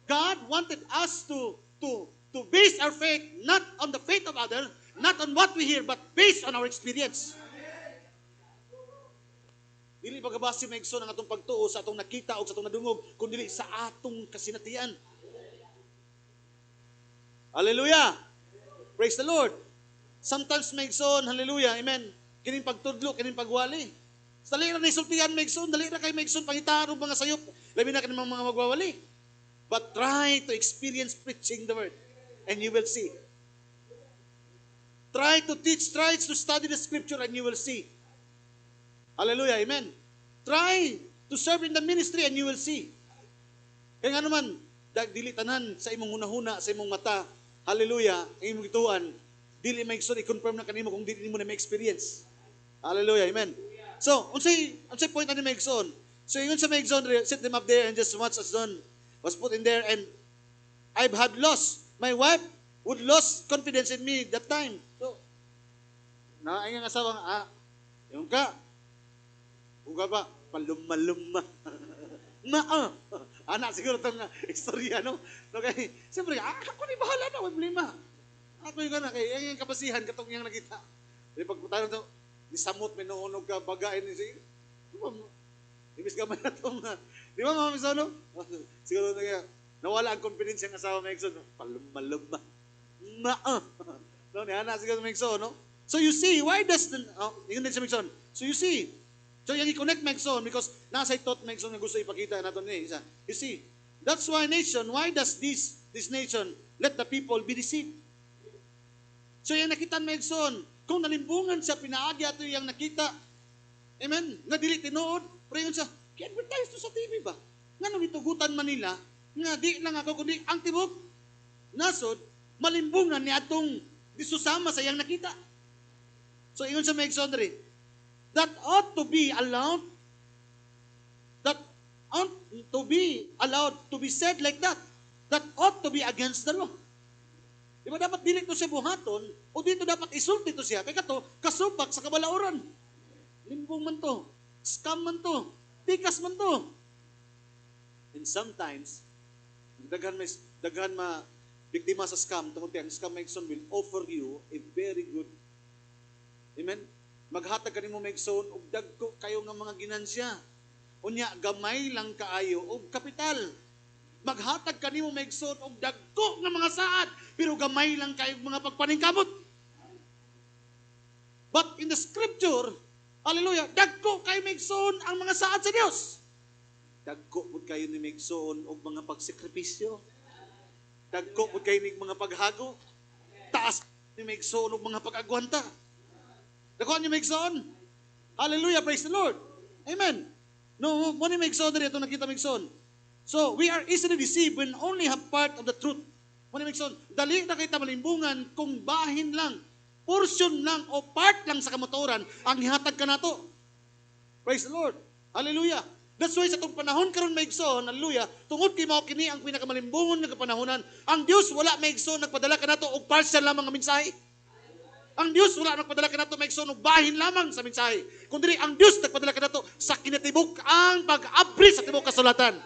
God wanted us to base our faith not on the faith of others, not on what we hear, but based on our experience. Dili pagabase Migson ang atong pagtuo sa atong nakita o sa atong nadungog, kundi sa atong kasinatian. Hallelujah! Praise the Lord! Sometimes Migson, hallelujah, amen, kining pagtudlo, kining pagwali. Dali na isultihan Migson, dali na kay Migson, pangitaro mga sayop, labi na kanang mga magwawali. But try to experience preaching the word. And you will see. Try to teach, try to study the scripture and you will see. Hallelujah, amen. Try to serve in the ministry and you will see. Kaya nga naman, dili tanan sa imong hunahuna, sa imong mata, hallelujah, ang imong gituan, dili Migson, i-confirm na kanimo kung dili mo na may experience. Hallelujah, amen. So, unsay point ani Migson? So, yun sa Migson, set them up there and just watch as done was put in there and I've had loss. My wife would lose confidence in me that time. So, ay nga asawa yung ka ba, paluma-luma. Anak siguro itong istorya, no? So, kaya, siyempre, ako ni bahala na, wag lima. Ako yung gana, kaya yung kabasihan, katong yung nakita. Jadi pagpunta ito, nisamot, may noonog ka, bagain, ibis gamay na itong, di ba mga Migson, no? Siguro nawala ang confidence yung asawa Migson, paluma-luma. No, ni anak siguro Migson, no? So you see, why does yun din si Migson. So you see, so yung i-connect Migson because nasa thought Migson na gusto ipakita natin ni isa. You see, that's why why does this nation let the people be deceived? So yung nakita Migson, kung nalimbungan sa pinaagi ato yung nakita, amen, nga dili tinuod, pero yun sa, i-advertise to sa TV ba? Nga nung itugutan Manila, nga di lang ako, kundi ang tibok, nasod, malimbungan ni atong disusama sa yang nakita. So, ingon sa Migson rin, that ought to be allowed to be said like that. That ought to be against the law. Di ba dapat dili to siya buhaton o dito dapat isulti to siya. Kaya to, kasubak sa kabalauran. Limbong man to, scam man to, tikas man to. And sometimes, daghan biktima sa scam, tungkol ang scam Migson will offer you a very good, amen? Maghatag ka nimo Migson, og dagko kayo ng mga ginansya. Unya, gamay lang kaayo, og kapital. Maghatag ka nimo Migson, og dagko ng mga saad, pero gamay lang kayo mga pagpaningkamot. But in the scripture, hallelujah, dagko kayo Migson ang mga saad sa Dios. Dagko pud kayo ni Migson og mga pagsekripisyo. Dagko pud kayo ni mga paghago. Taas ni Migson og mga pag-agwanta. Dagko ni Migson. Hallelujah, praise the Lord. Amen. No, mo ni Migson diri ato nakita Migson. So, we are easily deceived when only have part of the truth. Mo ni Migson, dali na kita malimbungan kung bahin lang portion lang o part lang sa kamatuoran ang ihatag ka nato. Praise the Lord. Hallelujah. That's why sa itong panahon karon maigsoon, hallelujah, tungod kay mao kini ang pinakamalimbungon nga kapanahonan, ang Dios wala maigsoon nagpadala kanato og partial lamang nga mensahe. Ang Dios wala nagpadala kanato maigsoon og bahin lamang sa mensahe. Kundi ang Dios nagpadala kanato sa kinatibuk ang pag-abri sa tibuok kasulatan.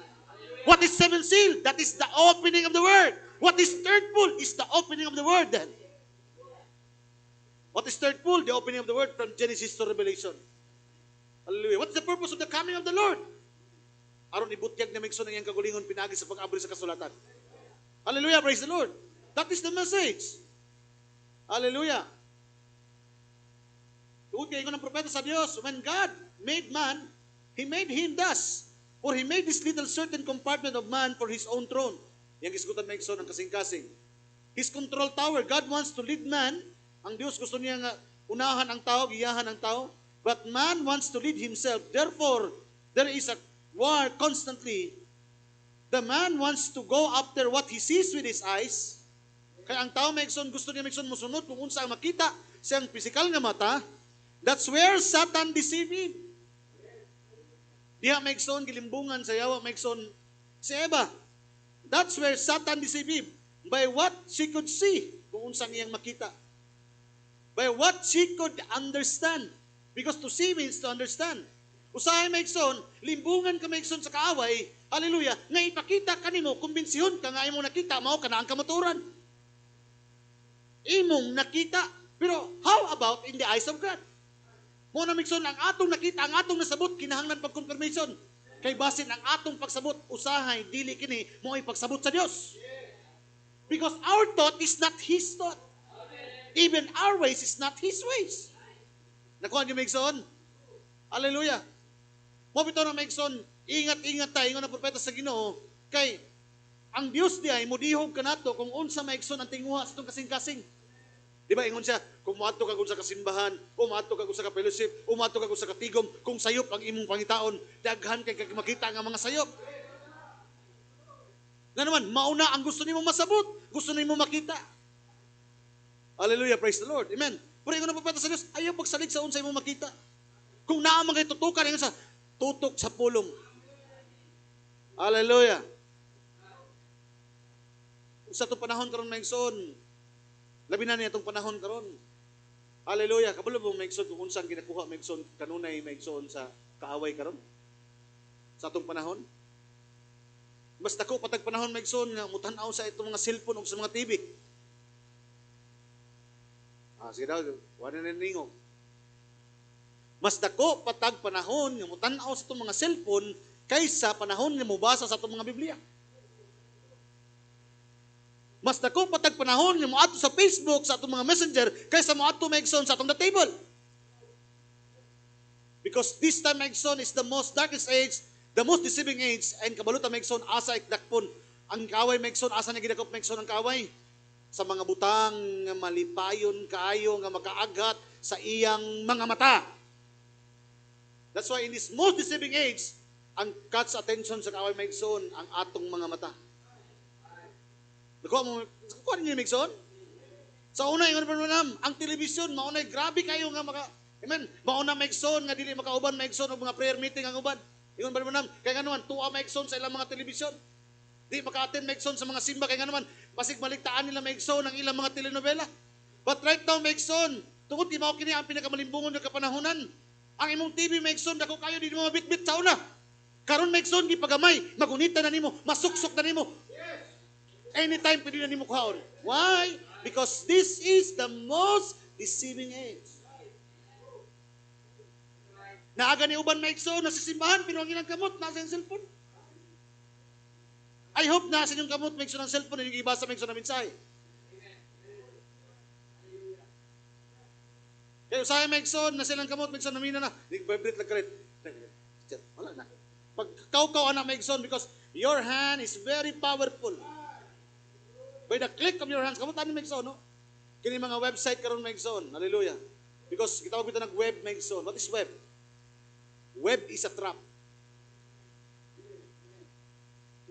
What is seventh seal? That is the opening of the word. What is third pull? Is the opening of the word then. What is third pull? The opening of the word from Genesis to Revelation. Hallelujah. What's the purpose of the coming of the Lord? Aron ibutyag na maigsoon ang iyang kagulingon pinagi sa pag-abri sa kasulatan. Hallelujah, praise the Lord. That is the message. Hallelujah. Tungod kay ingon ng propeta sa Dios, when God made man, He made him thus. For He made this little certain compartment of man for His own throne. Yang isgutan maigsoon ang kasing-kasing. His control tower. God wants to lead man. Ang Dios gusto niya nga unahan ang tao, giyahan ang tao. But man wants to lead himself. Therefore, there is a war constantly. The man wants to go after what he sees with his eyes. Kaya ang tao maigsoon, gusto niya maigsoon musunod kung unsa ang makita siyang physical nga mata. That's where Satan deceive him. Diha maigsoon gilimbungan sa yawa maigsoon si Eva. That's where Satan deceive him. By what she could see, kung unsang iyang makita. By what she could understand. Because to see means to understand. Usahay maigsoon, limbungan ka maigsoon sa kaaway, hallelujah, nga ipakita kanimo, kumbensyon ka nga imong nakita, mao ka na ang kamaturan. Imong nakita. Pero how about in the eyes of God? Mo na maigsoon, ang atong nakita, ang atong nasabot, kinahanglan pag-confirmation. Kay basin ang atong pagsabot, usahay, dili kini, mo ay pagsabot sa Dios. Because our thought is not His thought. Even our ways is not His ways. Nakuha niyo maigsoon? Hallelujah. Mo bitaw na maigsoon, ingat-ingat tayo, ingon ang propeta sa Ginoo, kay ang Dios di ay modihog kanato kung unsa maigsoon ang tinguha sa itong kasing-kasing. Di ba ingon siya, kung muadto ka sa kasimbahan, o muadto ka sa fellowship, o muadto ka sa katigom, kung sayop ang imong pangitaon, daghan kay makita nga mga sayop. Nga naman, mauna ang gusto nimo masabot, gusto nimo makita. Hallelujah, praise the Lord. Amen. Pero ingon ang propeta sa Dios, ayaw pagsalig sa unsa imong makita. Kung naamang kay tutukan, ingon sa tutok sa pulong. Hallelujah. Sa itong panahon karon maigsoon, labi na niya itong panahon karon. Hallelujah. Kabalo mong maigsoon kung unsang ginakuha maigsoon, kanunay maigsoon sa kaaway karon. Sa itong panahon. Mas dako patag panahon maigsoon nga mutanaw sa itong mga cellphone o sa mga TV. Sige daw, wala na ningong. Mas dako patag panahon nga mutanaw sa itong mga cellphone kaysa panahon nga mubasa sa itong mga Biblia. Mas dako patag panahon nga moadto sa Facebook sa itong mga messenger kaysa moadto maigsoon sa itong the table. Because this time maigsoon is the most darkest age, the most deceiving age, and kabaluta maigsoon asa ikdakpon. Ang kaaway maigsoon asa na gidakop maigsoon ang kaaway sa mga butang nga malipayon kaayo nga makaagat sa iyang mga mata. That's why in this most deceiving age, ang catch attention sa kaaway maigsoon ang atong mga mata. Nakuha ninyo maigsoon? Sa una, ingon pa naman, ang television, maunay, grabe kayo nga amen, mauna maigsoon, nga dili makauban maigsoon, o mga prayer meeting ang uban. Ingon pa naman, kaya nga naman, tuwa maigsoon sa ilang mga television. Di maka-attend maigsoon sa mga simba, kaya nga naman, basig maligtaan nila maigsoon ang ilang mga telenovela. But right now, maigsoon, tungod di mao kini ang pinakamalimbungon nga kapanahonan. Ang imong TV maigsoon, dako kayo, di mo mabitbit sa una. Karon maigsoon, di pagamay, magunita na nimo, masuksok na nimo. Anytime pwede na nimo kuhaon. Why? Because this is the most deceiving age. Naaga ni uban maigsoon, nasa simbahan, pero ang ilang kamot, nasa yung cellphone. I hope nasa yung kamot, maigsoon ang cellphone, yung ibasa maigsoon na mensahe. Kaya usahay maigsoon, nasa ilang kamot, maigsoon na mina na, nag-vibrate lang kalit. Wala na. Pagkaukaw anak maigsoon, because your hand is very powerful. By the click of your hands, kamutan ni maigsoon, no? Kini mga website karon maigsoon. Hallelujah. Because kita ko nag-web maigsoon. What is web? Web is a trap.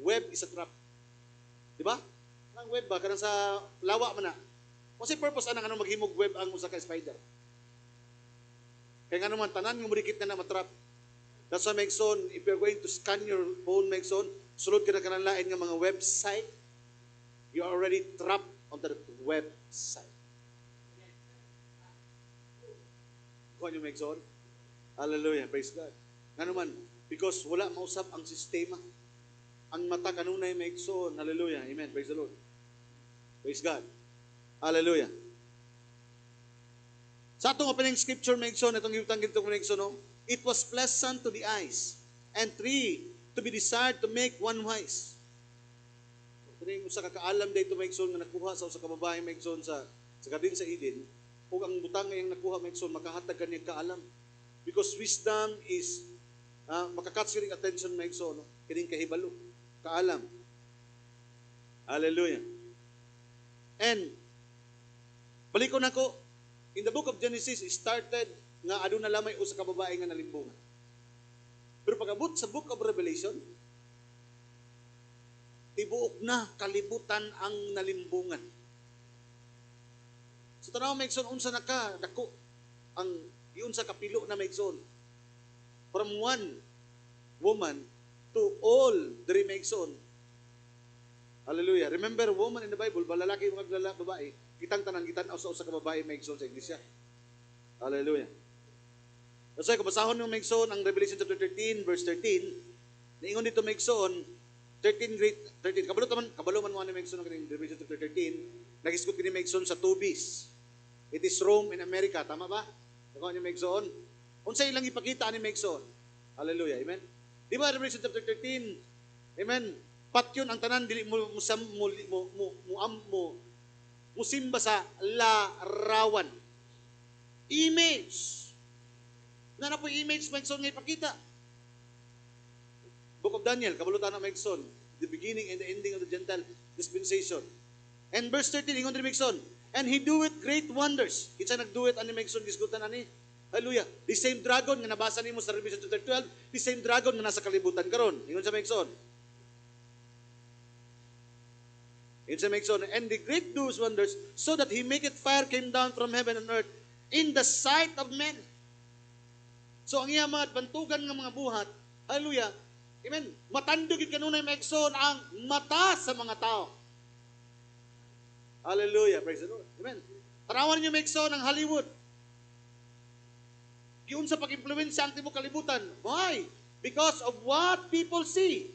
Web is a trap. Di ba? Ang web ba? Karang sa lawa man na. Kasi purpose anang ano maghimog web ang usa ka spider. Kaya nga naman, tanan nga mudikit na matrap. That's why, Megson, if you're going to scan your phone, Megson, sulod ka na kanalain nga mga website, you're already trapped on the website. Kuha niyo, Megson? Hallelujah, praise God. Nga naman, because wala mausap ang sistema. Ang mata kanunay, Megson, hallelujah, amen, praise the Lord. Praise God. Hallelujah. Sa atong opening scripture, Megson, itong yutang ginto, Megson, no? It was pleasant to the eyes, and three, to be desired to make one wise. Kung sa kakaalam dito, Megson, na nakuha sa usa ka babae, Megson, sa Garden sa Eden, kung ang butang ngayong nakuha, Megson, makahatag kanyang kaalam. Because wisdom is, makakatch yung attention, Megson, no? Kining kahibalo, kaalam. Hallelujah. And, balikon ako, in the book of Genesis, it started nga aduna lamay usa ka babae nga nalimbungan. Pero pag-abot sa book of Revelation, tibuok na kalibutan ang nalimbungan. So tanaw, Megson, unsa na ka dako ang giunsa ka pilo na, Megson. From one woman to all the Megson. Hallelujah. Remember, woman in the Bible, balalaki mga babae, kitang tanan gitan-aw sa usa ka babae, Megson, sa iglesia. Hallelujah. So, kung basahon mo, Megson, ang Revelation chapter 13, verse 13, niingon dito, Megson, 13, kabalo man mo ni Megson, ng Revelation chapter 13, nag-iskot kini Megson sa two beasts. It is Rome in America, tama ba? Nakuha ni Megson. Unsa ilang ipakita ni Megson? Hallelujah, amen? Di ba, Revelation chapter 13, amen? Patyon ang tanan, dili mo simba sa larawan. Image. Na po image, Megson, nga ipakita. Book of Daniel, kabulutan na, Megson, the beginning and the ending of the Gentile dispensation. And verse 13, ingon din, Megson, and he doeth great wonders. Kitsa nagduet ani, Megson, gisgutan ani. Hallelujah. The same dragon nga nabasa nimo sa Revelation chapter 12, the same dragon nga nasa kalibutan karon. Ingon sa Megson. Ingon sa Megson, and the great does wonders, so that he maketh fire came down from heaven and earth in the sight of men. So ang iya mga bantugan ng mga buhat, hallelujah, amen, matandog yung kanunay, Megson, ang mata sa mga tao. Hallelujah, praise the Lord. Amen. Tanawan niyo, Megson, ang Hollywood. Yun sa pag-impluensya ang tibok kalibutan. Why? Because of what people see.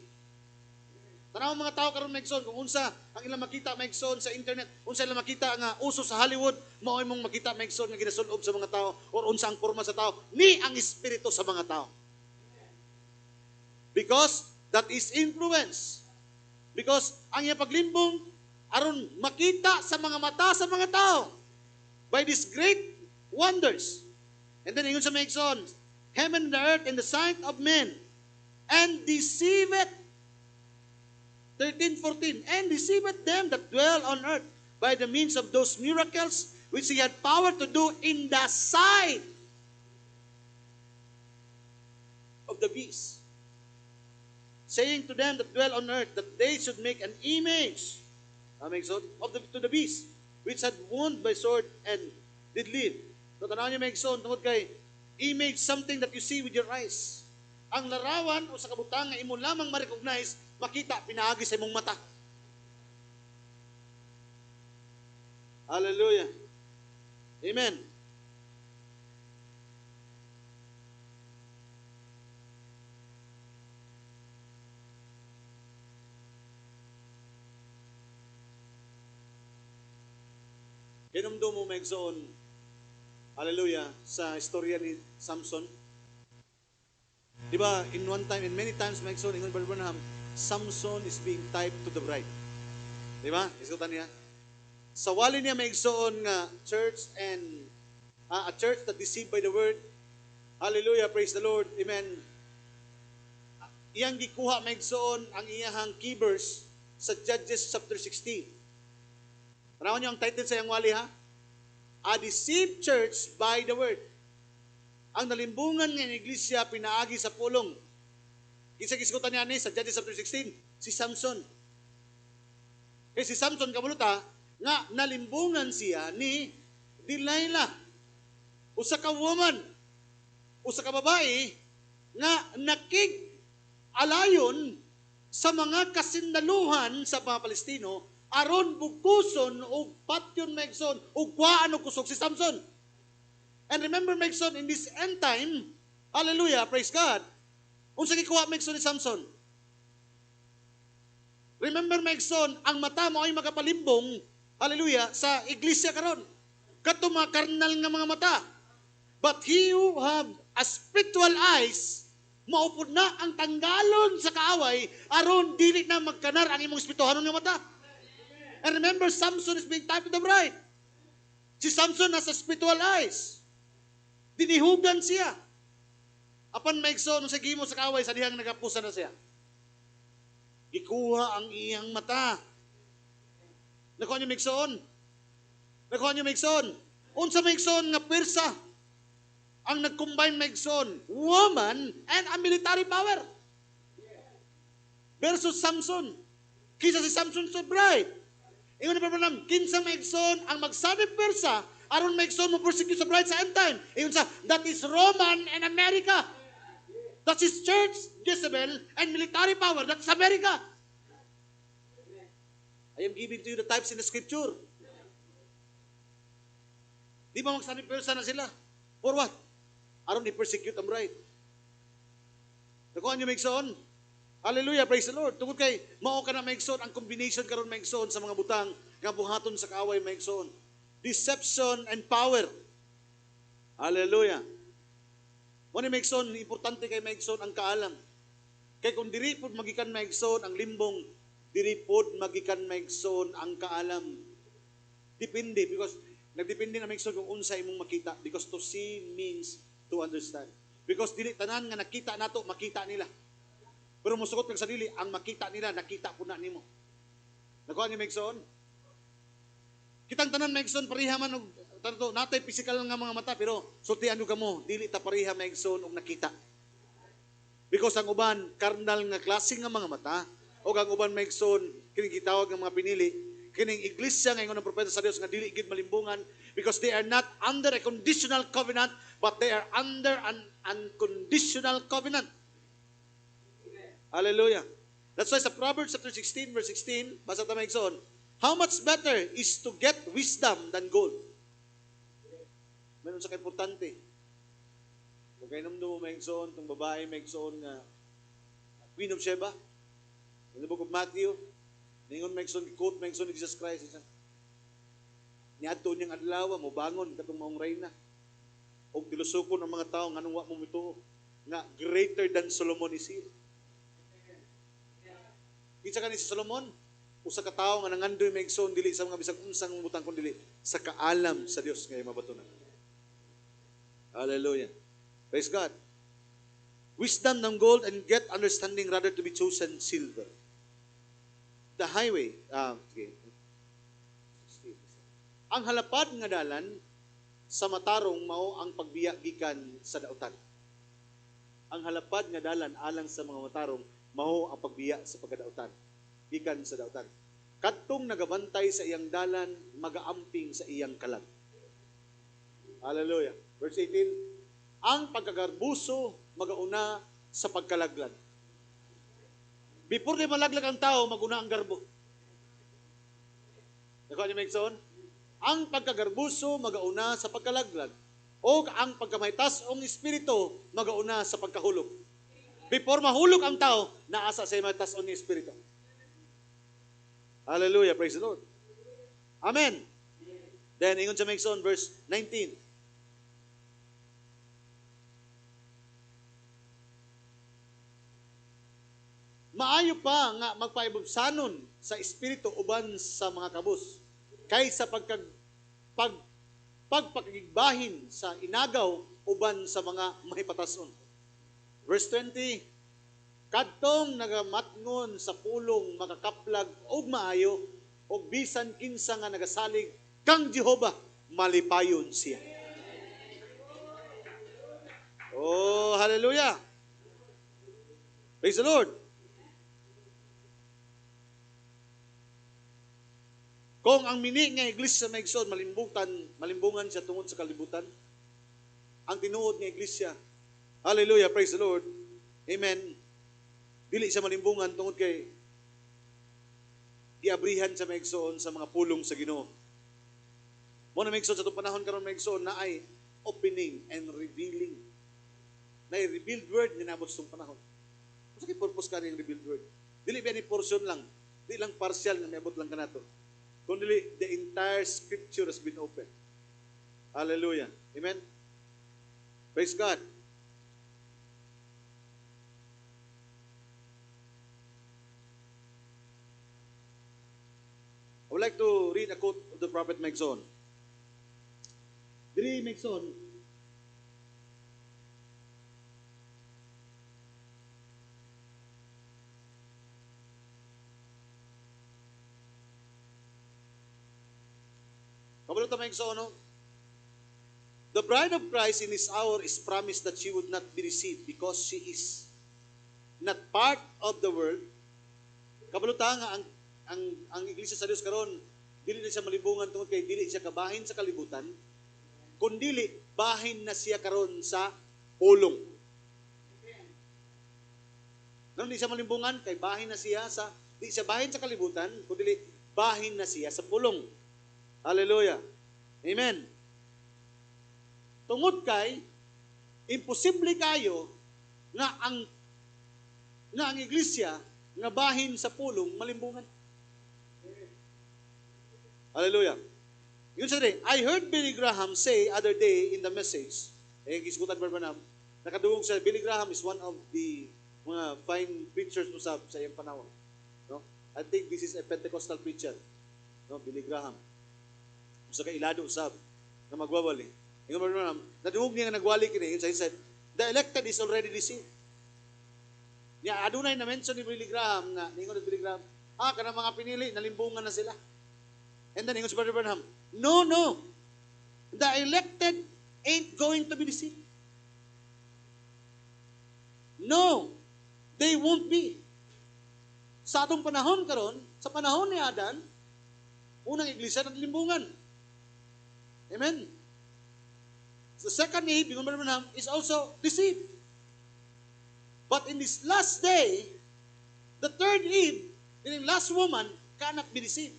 Tanawan mga tao karon, Megson, kung unsa ang ilang makita, Megson, sa internet, unsa ilang makita nga uso sa Hollywood, mao imong makita, Megson, nga ginasulob sa mga tao, or unsa ang porma sa tao, ni ang espiritu sa mga tao. Because that is influence. Because ang iyang paglimbong aron makita sa mga mata sa mga tao by these great wonders. And then ingon sa Megson, heaven and the earth in the sight of men, and deceiveth 13:14, and deceiveth them that dwell on earth by the means of those miracles which he had power to do in the sight of the beast, saying to them that dwell on earth that they should make an image to the beast which had wound by sword and did live. So tanaw niyo, Megson, tungod kay image, something that you see with your eyes. Ang larawan o sa kabutang nga imo lamang ma-recognize, makita, pinaagi sa imong mata. Hallelujah. Amen. Kinumdo mo, Megson, hallelujah, sa istorya ni Samson. Di ba, in many times, Megson, ingon Brother Branham, Samson is being typed to the bride. Di ba? Isutan niya. Sa wali niya, Megson, nga church and a church that deceived by the word. Hallelujah, praise the Lord, amen. Iyang gikuha, Megson, ang iyahang key verse sa Judges chapter 16. Tanawan niyo ang title sa iyang wali, ha? A deceived church by the word. Ang nalimbungan ng iglesia pinaagi sa pulong. Kisag-iskutan niya ni sa Judges chapter 16, si Samson. Kaya si Samson, kamuluta, nga nalimbungan siya ni Delilah. Usa ka woman, usa ka babae nga nakig-alayon sa mga kasindaluhan sa mga Palestino aron bukuson o patyon maigsoon o kuhaan o kusog si Samson. And remember maigsoon, in this end time, hallelujah, praise God, unsa gikuha maigsoon ni Samson? Remember maigsoon, ang mata mo ay makapalimbong, hallelujah, sa iglesia karon. Kato mga karnal nga mga mata. But he who have a spiritual eyes, maupod na ang tanggalon sa kaaway, aron dili na magkanar ang imong espirituhanon nga mata. And remember, Samson is being typed of the bride. Si Samson has a spiritual eyes. Dinihugan siya. Apan maigsoon sa gimo sa kaaway, sa dihang nagapusan na siya. Ikuha ang iyang mata. Nakuha niyo maigsoon? Nakuha niyo maigsoon? Unsa maigsoon nga persa ang nag-combine maigsoon, woman and a military power. Versus Samson. Kisa si Samson sa bride. Ingon na pa kinsa maigsoon ang magsanib persa aron maigsoon mo persecute sa bride sa end time. Ingon sa, that is Roman and America. That is church, Jezebel, and military power. That's America. I am giving to you the types in the scripture. Di ba magsanib persa na sila? For what? Aron i-persecute ang bride. Nakuha niyo maigsoon? Hallelujah, praise the Lord. Tungod kay, mao ka na maigsoon, ang combination karon maigsoon sa mga butang, nga buhaton sa kaaway maigsoon. Deception and power. Hallelujah. Muna maigsoon, importante kay maigsoon ang kaalam. Kay kung diri pod magikan maigsoon ang limbong, diri pod magikan maigsoon ang kaalam. Depende, because nagdepende na maigsoon kung unsa imong makita, because to see means to understand. Because dili tanan nga nakita nato, makita nila. Pero musugot kag sa dili, ang makita nila, nakita po na nimo. Nakuha ni maigsoon? Kitang tanan maigsoon, pareha man og tanto, natay physical nga mga mata, pero sultian ka mo, dili ta pareha maigsoon og nakita. Because ang uban, karnal nga klase nga mga mata, o ang uban maigsoon, kining gitawag nga mga pinili, kining iglesia nga ingon ng propeta sa Dios nga dili gid malimbungan, because they are not under a conditional covenant, but they are under an unconditional covenant. Hallelujah. That's why sa Proverbs chapter 16, verse 16, basa ta maigsoon, how much better is to get wisdom than gold? Meron sa importante. Kung kayo namdo mo maigsoon, itong babae maigsoon nga Queen of Sheba, in the book of Matthew, ningon maigsoon, quote maigsoon ni Jesus Christ, niadto niyang adlaw mo bangon katong maong reyna. Og tilusokon ang mga tao nganong wa mo mituo nga greater than Solomon is he. Kinsa kani si Solomon? Usa ka tawo nga nangandoy maigsoon dili sa mga bisag unsang butang kun dili sa kaalam sa Dios nga mabatunan. Hallelujah. Praise God. Wisdom ng gold and get understanding rather to be chosen silver. The highway, okay. Ang halapad nga dalan sa matarong mao ang pagbiya gikan sa dautan. Ang halapad nga dalan alang sa mga matarong mao ang pagbiya sa pagkadautan gikan sa dautan. Kadtong nagabantay sa iyang dalan magaamping sa iyang kalag. Hallelujah. Verse 18, ang pagkagarbuso magauna sa pagkalaglag. Before di malaglag ang tao, maguna ang garbo. Nakuha niyo maigsoon? Ang pagkagarbuso magauna sa pagkalaglag. O ang pagkamaitas-ong espiritu magauna sa pagkahulog. Before mahulog ang tao, naasa sa maitas-ong espiritu. Hallelujah, praise the Lord. Amen. Then, ingon sa maigsoon, verse 19. Maayo pa nga magpaibugsanon sa espiritu uban sa mga kabus kaysa pagpakigbahin sa inagaw uban sa mga mahipatason. Verse 20, kadtong nagamatngon sa pulong makakaplag og maayo og bisan kinsa nga nagasalig kang Jehova malipayon siya. Oh, hallelujah. Praise the Lord. Kung ang mini nga iglesia maigsoon malimbungan siya tungod sa kalibutan, ang tinuod nga iglesia, hallelujah, praise the Lord, amen, dili siya malimbungan tungod kay giabrihan sa maigsoon sa mga pulong sa Ginoo. Mo na maigsoon sa itong panahon karon maigsoon na ay opening and revealing. Na revealed word nga nabot sa itong panahon. Ano kay purpose ka ng revealed word? Dili ba ni portion lang, di lang partial nga naabot lang kanato. Kundi the entire scripture has been opened. Hallelujah. Amen. Praise God. I would like to read a quote of the prophet Megson. Diri Megson, kabalot ta Megson, no? The bride of Christ in this hour is promised that she would not be deceived because she is not part of the world. Kabalot ta nga ang iglesia sa Dios karon dili na siya malibungan tungod kay dili siya kabahin sa kalibutan, kundi bahin na siya karon sa pulong. Nang di siya malimbungan kay bahin na siya sa di siya bahin sa kalibutan, kundi bahin na siya sa pulong. Hallelujah. Amen. Tungod kay imposible kayo nga ang iglesia nga bahin sa pulong malimbungan. Hallelujah. Yun sa rin, I heard Billy Graham say other day in the message, gisgutan ba na, nakadungog siya, Billy Graham is one of the mga fine preachers usab sa iyang panahon. No? I think this is a Pentecostal preacher. No? Billy Graham. Usa ka ilado usab na magwawali. Ingon ba na, nadungog niya nga nagwali kini, he said, the elected is already deceived. Niya, adunay na mention ni Billy Graham nga, ningon ni Billy Graham, kanang mga pinili, nalimbungan na sila. And then, ingon si Brother Branham, no. The elected ain't going to be deceived. No, they won't be. Sa atong panahon karon, sa panahon ni Adan, unang iglesia naglimbungan. Amen. The second Eve, ingon Brother Branham, is also deceived. But in this last day, the third Eve, the last woman, cannot be deceived.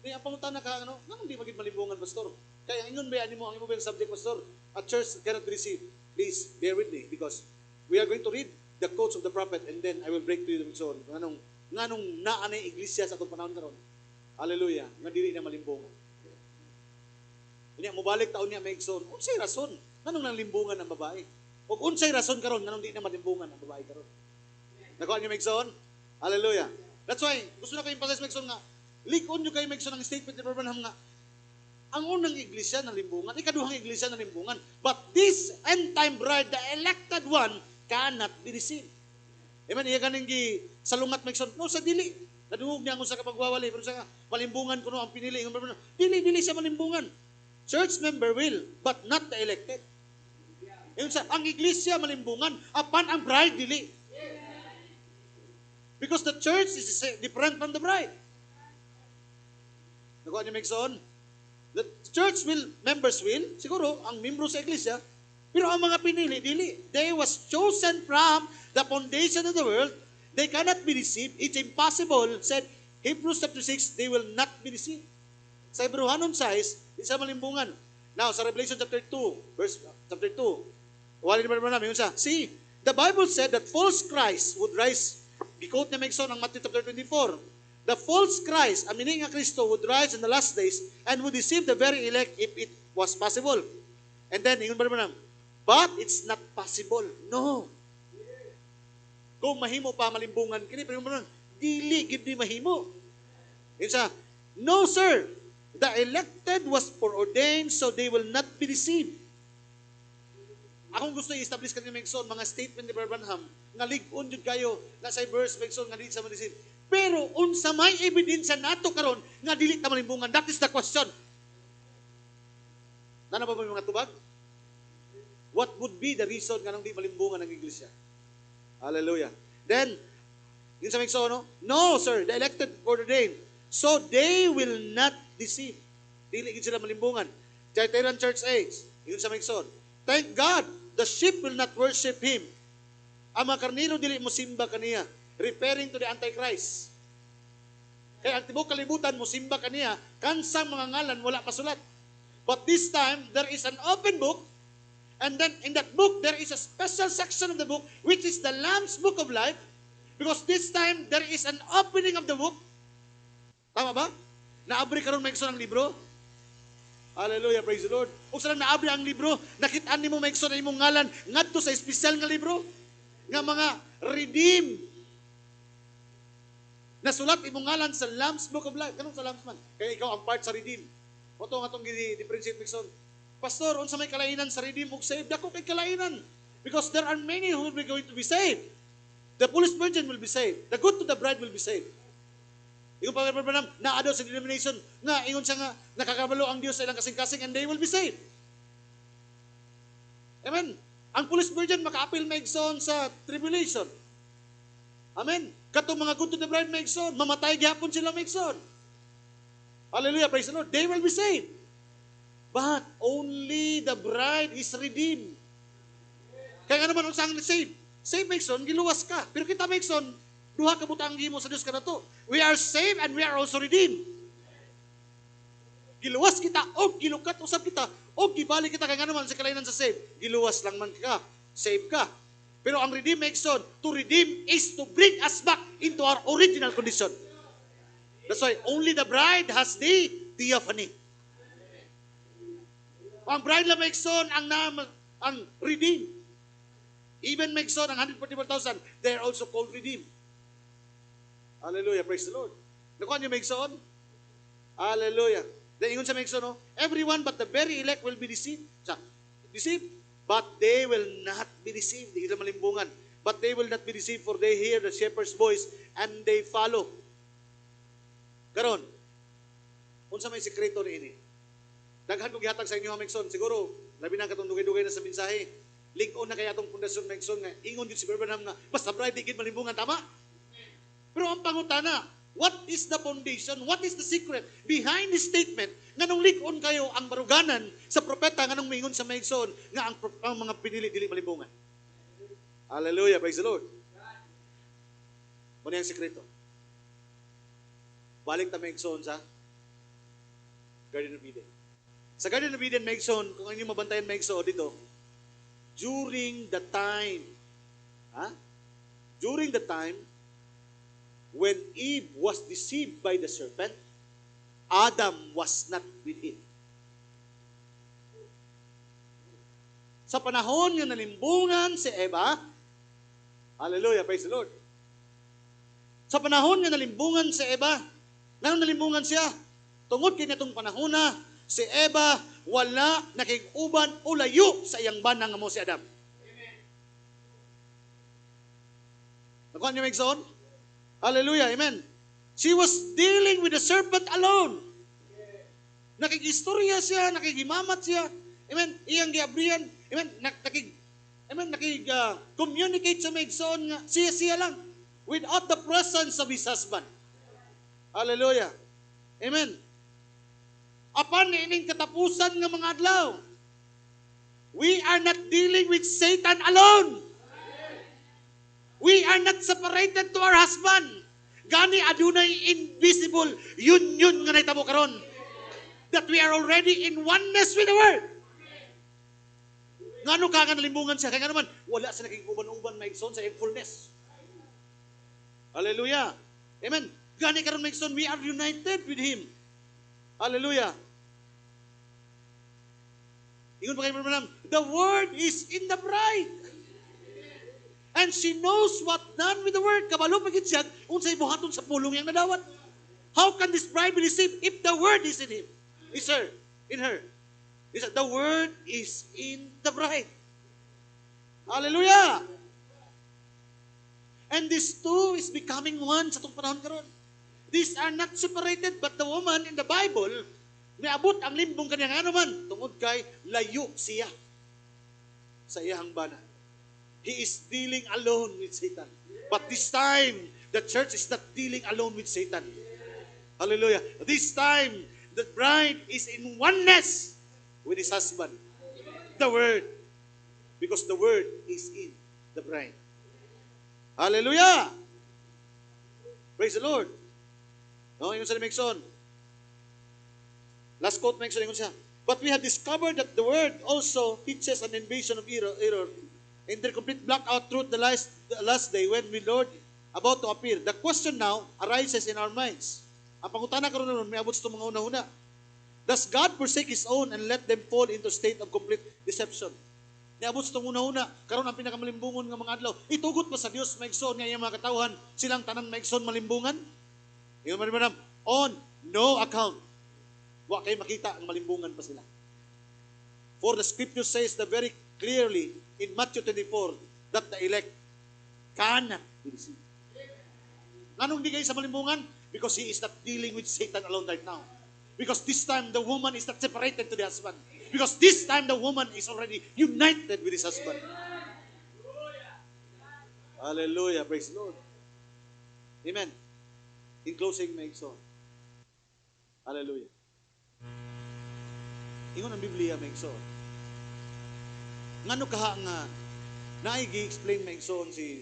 Kaya ang pangutan na ka, hindi maging malimbungan, Pastor. Kaya ang ingon ba yan mo, ang imo ba yung subject, Pastor? A church cannot be deceived. Please, bear with me, because we are going to read the quotes of the prophet, and then I will break to you the mixon. Nganong naanay iglesia sa itong panahon karon. Hallelujah. Nga dili na malimbungan. Kanya, mubalik taon niya may igsoon. Unsay rason? Nganong nalimbungan ang babae? O unsay rason karon nganong di na malimbungan ang babae karon? Nakuha niyo may igsoon? Hallelujah. That's why, gusto na ko emphasize may igsoon nga, likon nyo kayo may ng statement ni Brother Branham nga, ang unang iglesia na limbungan, ikaduhang iglesia na limbungan, but this end-time bride, the elected one, cannot be deceived. Amen, iya ganing salungat may no, sa dili, nadungog niya kung sa kapagwawali, pero sa malimbungan ko no, ang pinili, dili siya malimbungan. Church member will, but not the elected. Ang iglesia malimbungan, apan ang bride dili. Because the church is different from the bride. Nakuha niyo Megson? The church members will, siguro, ang membro sa iglesia, pero ang mga pinili, dili. They was chosen from the foundation of the world. They cannot be deceived. It's impossible, said Hebrews chapter 6, they will not be deceived. Sa Hebrewanon 6, di sa malimbungan. Now, sa Revelation chapter 2, chapter 2, wali naman namin yun sa, see, the Bible said that false Christ would rise. Di-quote ni Megson ang Matthew chapter 24. The false Christ, a meaning of Kristo, would rise in the last days and would deceive the very elect if it was possible. And then, ingon ba naman, but it's not possible. No. Kung mahimo pa malimbungan, kini pero naman, dili gid ni mahimo. Isa, no sir, the elected was foreordained so they will not be deceived. Akong gusto i-establish kanina Megson, mga statement ni Brother Branham, nga lig-on jud kayo, nasa verse Megson, nga dili sa madeceive. Pero unsa may ebidensya nato karon nga dili ta malimbungan? That is the question. Nana ba mga tubag? What would be the reason nga nang di malimbungan ang iglesia? Hallelujah. Then, yun sa Megson, no, sir, the elected ordained. So they will not deceived. Dili gid sila malimbungan. Thyatira Church age, yun sa Migson. Thank God, the sheep will not worship Him. Ang mga karniro dili mo simba kaniya, referring to the Antichrist. Kaya ang tibok kalibutan mo simba kaniya, kansang mga ngalan wala pasulat. But this time, there is an open book, and then in that book, there is a special section of the book, which is the Lamb's Book of Life, because this time, there is an opening of the book. Tama ba? Naabri karon may ng libro? Hallelujah, praise the Lord. Kung saan naabri ang libro, nakitaan ni mo may na imong ngalan, ngadto sa espesyal nga libro, nga mga redeemed. Nasulat imong ngalan sa Lamb's Book of Life. Ganun sa Lamb's man. Kaya ikaw ang part sa redeemed. Oto nga itong differentiate Mixon. Pastor, unsa may kalainan sa redeem ug saved? Dako kay kalainan. Because there are many who will be going to be saved. The foolish virgin will be saved. The good to the bride will be saved. Yung pagkabalam, naadaw sa denomination, nga, ingon siya nga, nakakabalo ang Diyos sa ilang kasing-kasing and they will be saved. Amen. Ang foolish virgin maka-appeal maigsoon sa tribulation. Amen. Katong mga good to the bride maigsoon, mamatay gihapon sila maigsoon. Hallelujah, praise the Lord. They will be saved. But only the bride is redeemed. Kaya nga naman, unsang saved? Saved maigsoon, giluwas ka. Pero kita maigsoon, duha ka butang gimo sa Dios kanato. We are saved and we are also redeemed. Giluwas kita o gilukat usab kita o gibalik kita kay nga naman sa kalainan sa save. Giluwas lang man ka, save ka. Pero ang redeem maigsoon, to redeem is to bring us back into our original condition. That's why only the bride has the theophany. Ang bride lang maigsoon ang redeem. Even maigsoon ang 144,000, they are also called redeemed. Hallelujah, praise the Lord. Nakuha niyo maigsoon? Hallelujah. Then ingon sa maigsoon, no? Everyone but the very elect will be deceived. Deceived? But they will not be deceived. Hindi sila malimbungan. But they will not be deceived, for they hear the shepherd's voice and they follow. Karon, unsa may sekreto ni ini? Daghan ko gihatag sa inyo maigsoon. Siguro, labi na katong dugay-dugay na sa mensahe. Lig-on na kaya itong pundasyon maigsoon nga ingon yun si Brother Branham nga basta bride di gid malimbungan, tama? Pero ang pangutana, what is the foundation? What is the secret behind this statement? Nganong lig-on kayo ang baruganan sa propeta nganong mingon sa maigsoon nga ang mga pinili dili malimbungan. Hallelujah, praise the Lord. Muna yung sekreto. Balik ta maigsoon sa Garden of Eden. Sa Garden of Eden maigsoon, kung inyo mabantayan maigsoon dito, during the time when Eve was deceived by the serpent, Adam was not with him. Sa panahon nga nalimbungan si Eva, hallelujah, praise the Lord. Sa panahon nga nalimbungan si Eva, nganong nalimbungan siya? Tungod kay natong panahon na, si Eva wala nakig-uban o layo sa iyang banang nga mo si Adam. Nakuha niyo maigsoon? Hallelujah, amen. She was dealing with the serpent alone. Nakikistorya siya, nakikimamat siya. Amen. Iyang giabrihan. Amen. Communicate sa maigsoon nga siya lang without the presence of his husband. Hallelujah. Amen. Apan ining katapusan nga mga adlaw, we are not dealing with Satan alone. We are not separated to our husband. Gani adunay invisible union nga nahitabo karon. That we are already in oneness with the Word. Ngano ka nga nalimbungan siya? Kaya nga naman, wala sa naging uban-uban maigsoon sa fullness. Hallelujah. Amen. Gani karon maigsoon, we are united with Him. Hallelujah. Ingon pa kayo naman, the Word is in the bride. And she knows what done with the Word. Kabalo pagit siya, unsay buhaton sa pulong yang nadawat. How can this bride be deceived if the Word is in him? Is her, in her. The Word is in the bride. Hallelujah! And these two is becoming one sa itong panahon karon. These are not separated, but the woman in the Bible, niabot ang limbong kanya nga naman, tungod kay layo siya sa iyang bana. He is dealing alone with Satan. But this time, the church is not dealing alone with Satan. Hallelujah. This time, the bride is in oneness with his husband. The Word. Because the Word is in the bride. Hallelujah! Praise the Lord. No, yun sa Megson. Last quote, Megson, yun siya. But we have discovered that the Word also teaches an invasion of error in their complete blackout truth the last day when we Lord about to appear. The question now arises in our minds. Ang pangutana karon nun, may abot sa mga una-una. Does God forsake His own and let them fall into a state of complete deception? Niabot sa una-una, karon ang pinakamalimbungon ng mga adlaw. Itugot pa sa Dios maigsoon nga iyang mga katawhan, silang tanan maigsoon malimbungan? Ingon man madam, on no account. Wa kay makita ang malimbungan pa sila. For the scripture says the very clearly in Matthew 24 that the elect cannot be deceived. Anong di kayo sa malimbungan? Because he is not dealing with Satan alone right now. Because this time the woman is not separated to the husband. Because this time the woman is already united with his husband. Hallelujah. Praise the Lord. Amen. In closing, may so. Hallelujah. Ingon ang Biblia, may so. Ngano kaha nga naigi-explain may so si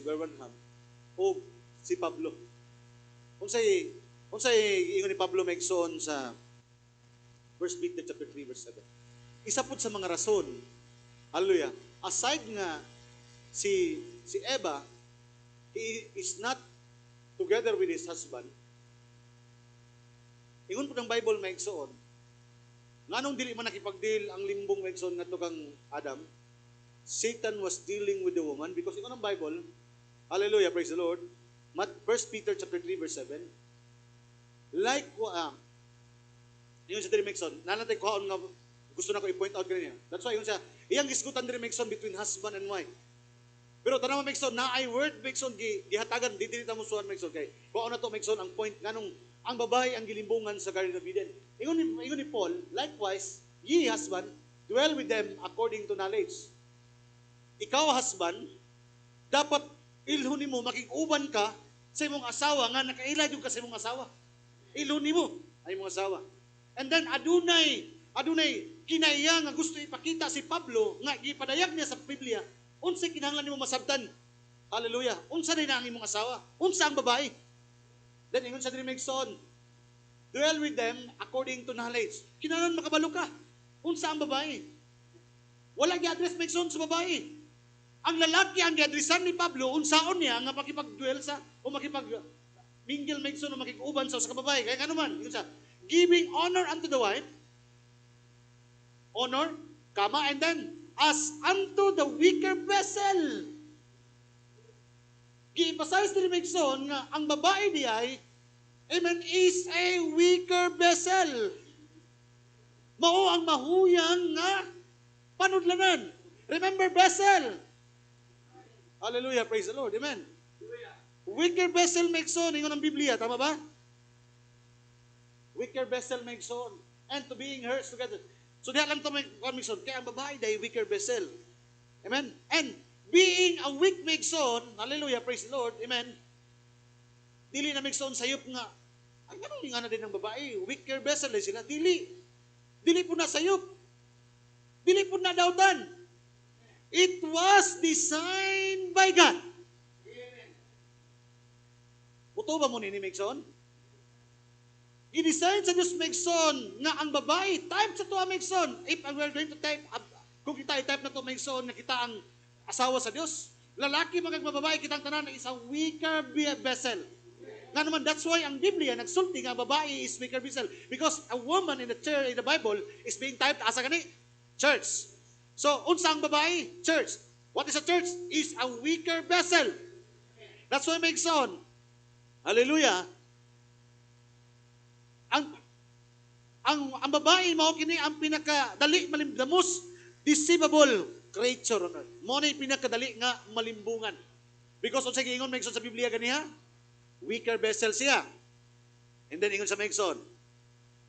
Birmingham o si Pablo. Unsay ingon ni Pablo Megson sa 1 Peter chapter 3 verse 7. Isa pud sa mga rason, hallelujah, aside nga si Eva, he is not together with his husband. Ingon pud ang Bible Megson, nganong dili man nakipagdeal ang limbong Megson ngadto kang Adam, Satan was dealing with the woman because ingon ang Bible, hallelujah, praise the Lord, 1 Peter chapter 3 verse 7. Like yun sa Diri Megson, nanatay ko nga gusto na ko i-point out kanina. That's why yun siya, iyang isgutan Diri Megson between husband and wife. Pero tanang Megson, na ay word Megson gihatagan di ta mo suwan Megson kay. Kuha na to Megson ang point nganong ang babae ang gilimbungan sa Garden of Eden. Ingon ni Paul, likewise, ye husband, dwell with them according to knowledge. Ikaw husband, dapat ilhon nimo makig-uban ka sa imong asawa nga nakaila jud ka sa imong asawa. Ilhon nimo ay imong asawa. And then adunay kinaiya nga gusto ipakita si Pablo nga gipadayag niya sa Biblia. Unsa kinahanglan nimo masabtan? Hallelujah. Unsa din ang imong asawa? Unsa ang babae? Then ingon sa diri Megson, dwell with them according to knowledge. Kinahanglan makabalo ka. Unsa ang babae? Wala gi-address Megson sa babae. Ang lalaki ang gi-addressan ni Pablo unsaon niya nga makipag-dwell sa o makipag-mingle Megson o makikuban sa babae. Kaya nga naman, ingon sa giving honor unto the wife, honor, and then as unto the weaker vessel. Gi-emphasize ni Megson nga ang babae di ay, amen, is a weaker vessel. Mao ang mahuyang nga panudlanan. Remember vessel. Hallelujah, praise the Lord, amen. Weaker vessel Megson, ingon ang Biblia, tama ba? Weaker vessel Megson, and to being hers together. So diha lang to Megson, kaya ang babae dahil weaker vessel. Amen? And being a weak Megson, hallelujah, praise the Lord, amen, dili na Megson sayop nga, ang ganun nga na din ng babae, weaker vessel na sila, dili po na sayop, dili po na dautan. It was designed by God. Uto ba mo ni Megson? I-design sa Diyos Megson nga ang babae, type sa to Megson. If we're going to type, kung kita i-type na to Megson, na kita ang asawa sa Diyos, lalaki magagbababae, kitang tanan is a weaker vessel. Nga naman, that's why ang Biblia nagsulti nga babae is weaker vessel. Because a woman in the church, in the Bible, is being typed as a gani? Church. So, unsa ang babae? Church. What is a church? Is a weaker vessel. That's why Megson, hallelujah, ang babae mao kini ang pinakadali the most deceivable creature on earth. Mo ni pinakadali nga malimbungan. Because unsa giingon Megson sa Biblia ganiha? Weaker vessel siya. And then ingon sa Megson,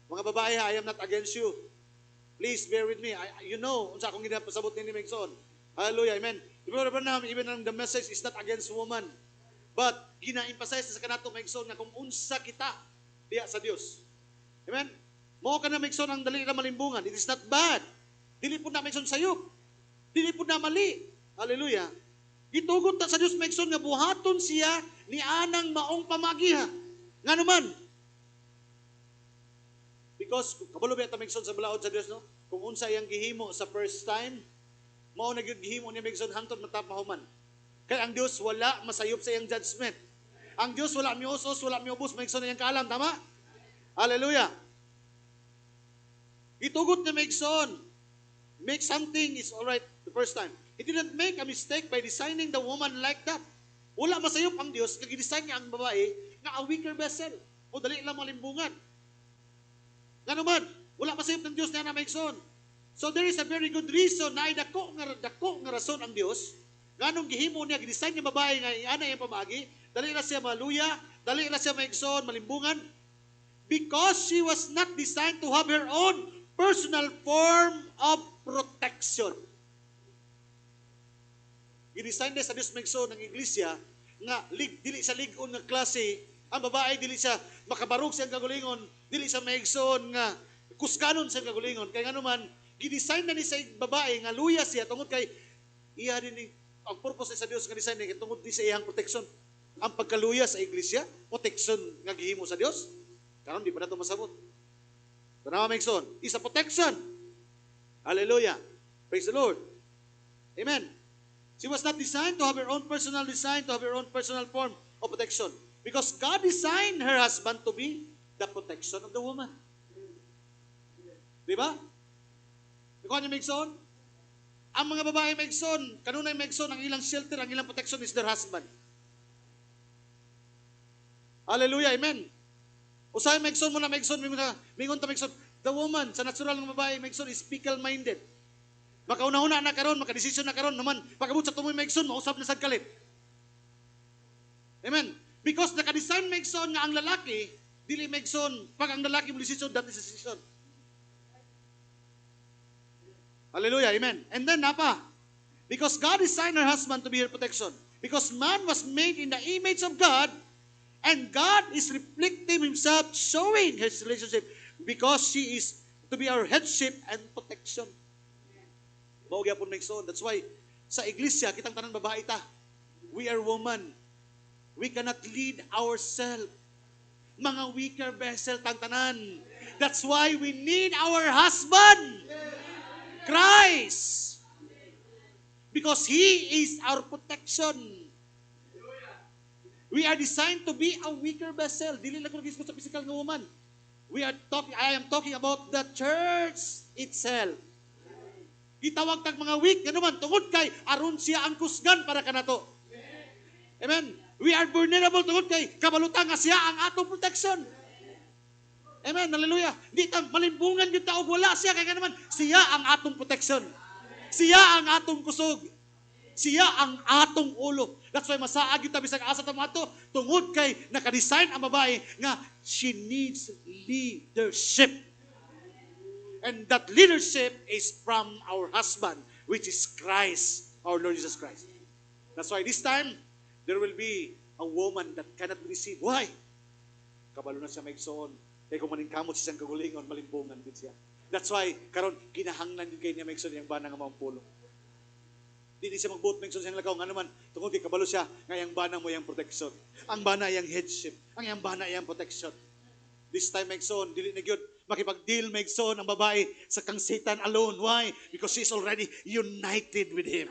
mga babae, I am not against you. Please bear with me. You know, unsa akong ginapasabot ni Megson. Hallelujah, amen. Even the message is not against woman. But gina-emphasize sa kanato Megson nga kung unsa kita diya sa Dios. Amen? Mao ka na maigsoon ang dali na malimbungan. It is not bad. Dili po na maigsoon sayop. Dili po na mali. Hallelujah. Gitugot ta sa Dios maigsoon nga buhaton siya ni anang maong pamagiha. Nga naman, because kabalo ba ta maigsoon sa balaod sa Dios, no? Kung unsa iyang gihimo sa first time, mao na gyud gihimo niya maigsoon hangtod matapahuman. Kay ang Dios wala masayop sa iyang judgment. Ang Dios wala miusos, wala miubos maigsoon na iyang kaalam, tama? Hallelujah. Gitugot na maigsoon. Make something is alright the first time. He didn't make a mistake by designing the woman like that. Wala masayop ang Dios, nag-design niya ang babae na a weaker vessel. O dali lang malimbungan. Nga naman, wala masayop ng Dios na maigsoon. So there is a very good reason na dako nga rason ang Dios. Ganong gihimo niya, gidesign niya babae nga ana iyang pamagi, dali na siya maluya, dali na siya maigsoon, malimbungan. Because she was not designed to have her own personal form of protection. Gidesign niya sa Dios maigsoon ng iglesia nga dili sa ligon nga klase, ang babae dili siya makabarog sa kagulingon, dili siya maigsoon nga kusganon sa kagulingon. Kaya nga naman, gidesign na ni sa babae nga luya siya tungod kay iya din ang purpose sa Dios nga design niya tungod di sa iyang protection. Ang pagkaluya sa iglesia, protection nga gihimo sa Dios. Karon di pa nato masabot. Tanawa maigsoon, is a protection. Hallelujah. Praise the Lord. Amen. She was not designed to have her own personal design, to have her own personal form of protection. Because God designed her husband to be the protection of the woman. Di ba? Ikaw niyo maigsoon? Ang mga babae maigsoon, kanunay maigsoon, ang ilang shelter, ang ilang protection is their husband. Hallelujah, amen. Usahay maigsoon mo na maigsoon, mingon ta maigsoon. The woman, sa natural ng babae maigsoon is fickle-minded. Makauna-una na karon, makadesisyon na karon naman, pagabot sa tumoy maigsoon, mausap na sad kalit. Amen. Because naka-design maigsoon nga ang lalaki, dili maigsoon, pag ang lalaki mo desisyon, that is a decision. Hallelujah, amen. And then napa? Because God designed her husband to be her protection. Because man was made in the image of God, and God is reflecting himself, showing his relationship, because she is to be our headship and protection. Mao gyapon maigsoon. That's why sa iglesia kitang tanan babae ta. We are woman. We cannot lead ourselves. Mga weaker vessel tang tanan. That's why we need our husband. Christ. Because He is our protection. We are designed to be a weaker vessel. Dili lang ko nag-isip sa physical nga woman. I am talking about the church itself. Gitawag tag mga weak, nga naman, tungod kay aron siya ang kusgan para kanato. Amen. We are vulnerable tungod kay kabalutang nga siya ang atong protection. Amen. Hallelujah. Di tang malimbungan yung taog wala siya kaya naman siya ang atong protection. Siya ang atong kusog. Siya ang atong ulo. That's why masaag yung tabi sa asa tamato tungod kay nakadesign ang babae nga she needs leadership. And that leadership is from our husband, which is Christ, our Lord Jesus Christ. That's why this time, there will be a woman that cannot be deceived. Why? Kabalo na siya maigsoon. Kaya kung maningkamot siya siyang kagulingon, malimbungan din siya. That's why, karon kinahanglan din kayo niya maigsoon yung bana nga mampulong. Hindi siya magbuot maigsoon siyang lagaw. Nga naman, tungkol kay kabalo siya, nga yung bana mo yung protection. Ang bana yung headship. Ang yung bana yung protection. This time maigsoon, dili na gyud makipag-deal maigsoon ang babae sa kang Satan alone. Why? Because she is already united with him.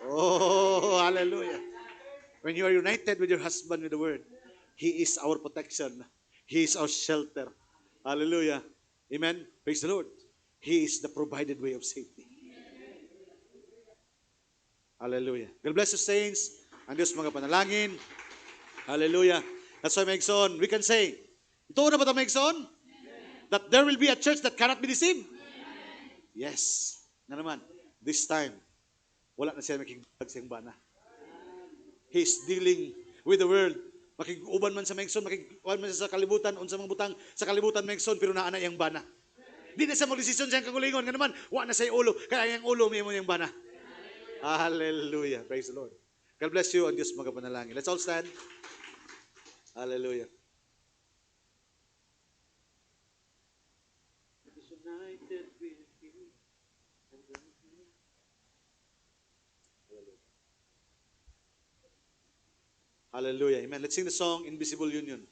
Oh, hallelujah. When you are united with your husband with the word, he is our protection. He is our shelter. Hallelujah. Amen. Praise the Lord. He is the provided way of safety. Hallelujah. God bless you, saints. Ang Diyos mga panalangin. Hallelujah. That's why, maigsoon, we can say, ito na ba ito, maigsoon? That there will be a church that cannot be deceived? Yes. Nga naman, this time, wala na siya makikipag siyang bana. He's dealing with the world. Makikuban man sa maigsoon, makikuban man sa kalibutan, unsa mga butang sa kalibutan maigsoon, pero naana iyang bana. Di na siya magdesisyon siyang kagulingon. Nga naman, wala na siya ulo. Kaya yung ulo, may mo yung bana. Hallelujah. Praise the Lord. God bless you. Ang Diyos magapanalangin. Let's all stand. Hallelujah. Hallelujah. Amen. Let's sing the song, Invisible Union.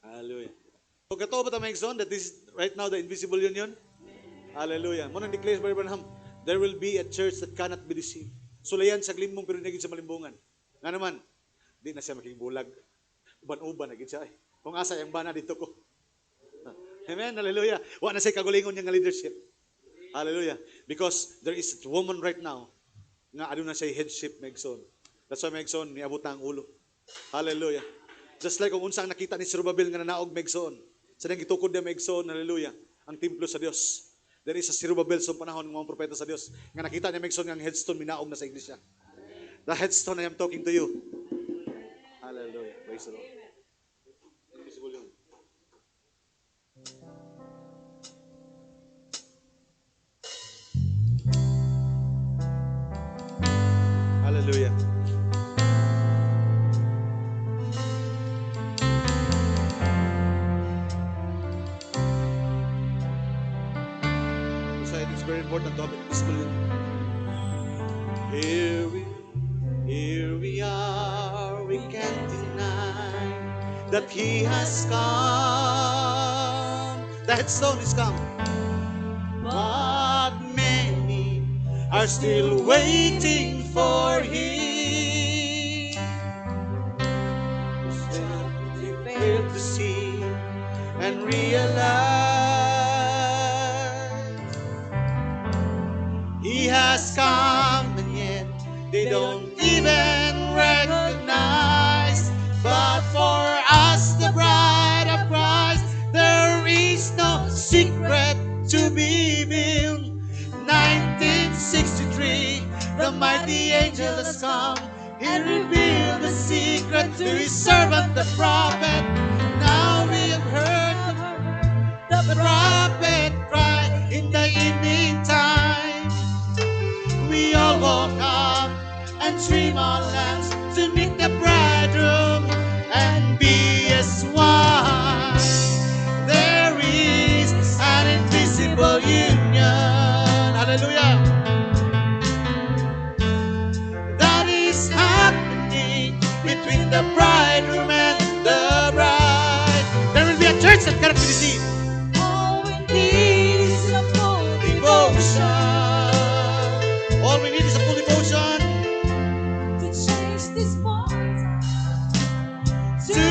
Hallelujah. So, kato ba tayo zone that this is right now the invisible union? Hallelujah. Muna declares by Abraham, there will be a church that cannot be deceived. Sulayan sa glimbong pero naging sa malimbungan. Nga naman, di na siya maging bulag. Uban-uban naging siya. Kung asa yung bana dito ko. Amen. Hallelujah. Wa na siya kagulingon niya nga leadership. Hallelujah. Because there is a woman right now nga ano na siya headship Megson. That's why Megson niabot na ang ulo. Hallelujah. Just like kung unsang nakita ni Zerubbabel nga nanaog Megson. Sa nang gitukod niya Megson. Hallelujah. Ang templo sa Dios. There is a Zerubbabel sa panahon ng mga propeta sa Dios. Nga nakita niya Megson nga ang headstone minaog na sa iglesia. The headstone I am talking to you. Hallelujah. Praise the Lord. Invisible yun. Hallelujah. So it is very important to have invisible yun. Here we are, we can't deny that He has come. The headstone is come. But many are still waiting for Him. Still fail to see and realize He has come, and yet they don't even recognize. But for us, the bride of Christ, there is no secret to be revealed. 1963, the mighty angel has come and revealed the secret to His servant, the prophet. Now we have heard the prophet cry in the evening time. We all walk up and trim our lamps to meet the bridegroom and be as one. There is an invisible union. Hallelujah. That is happening between the bridegroom and the bride. There will be a church that cannot be deceived. All we need is a full Devotion. All we need is a full devotion to change this world to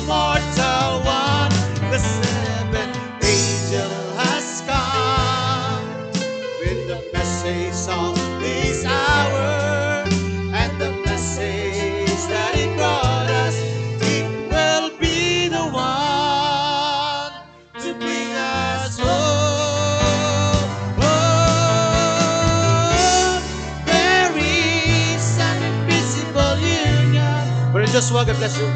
immortal one. The seventh angel has come with the message of this hour, and the message that He brought us, it will be the one to bring us home. Oh, there is an invisible union. Brother Joshua, God bless you.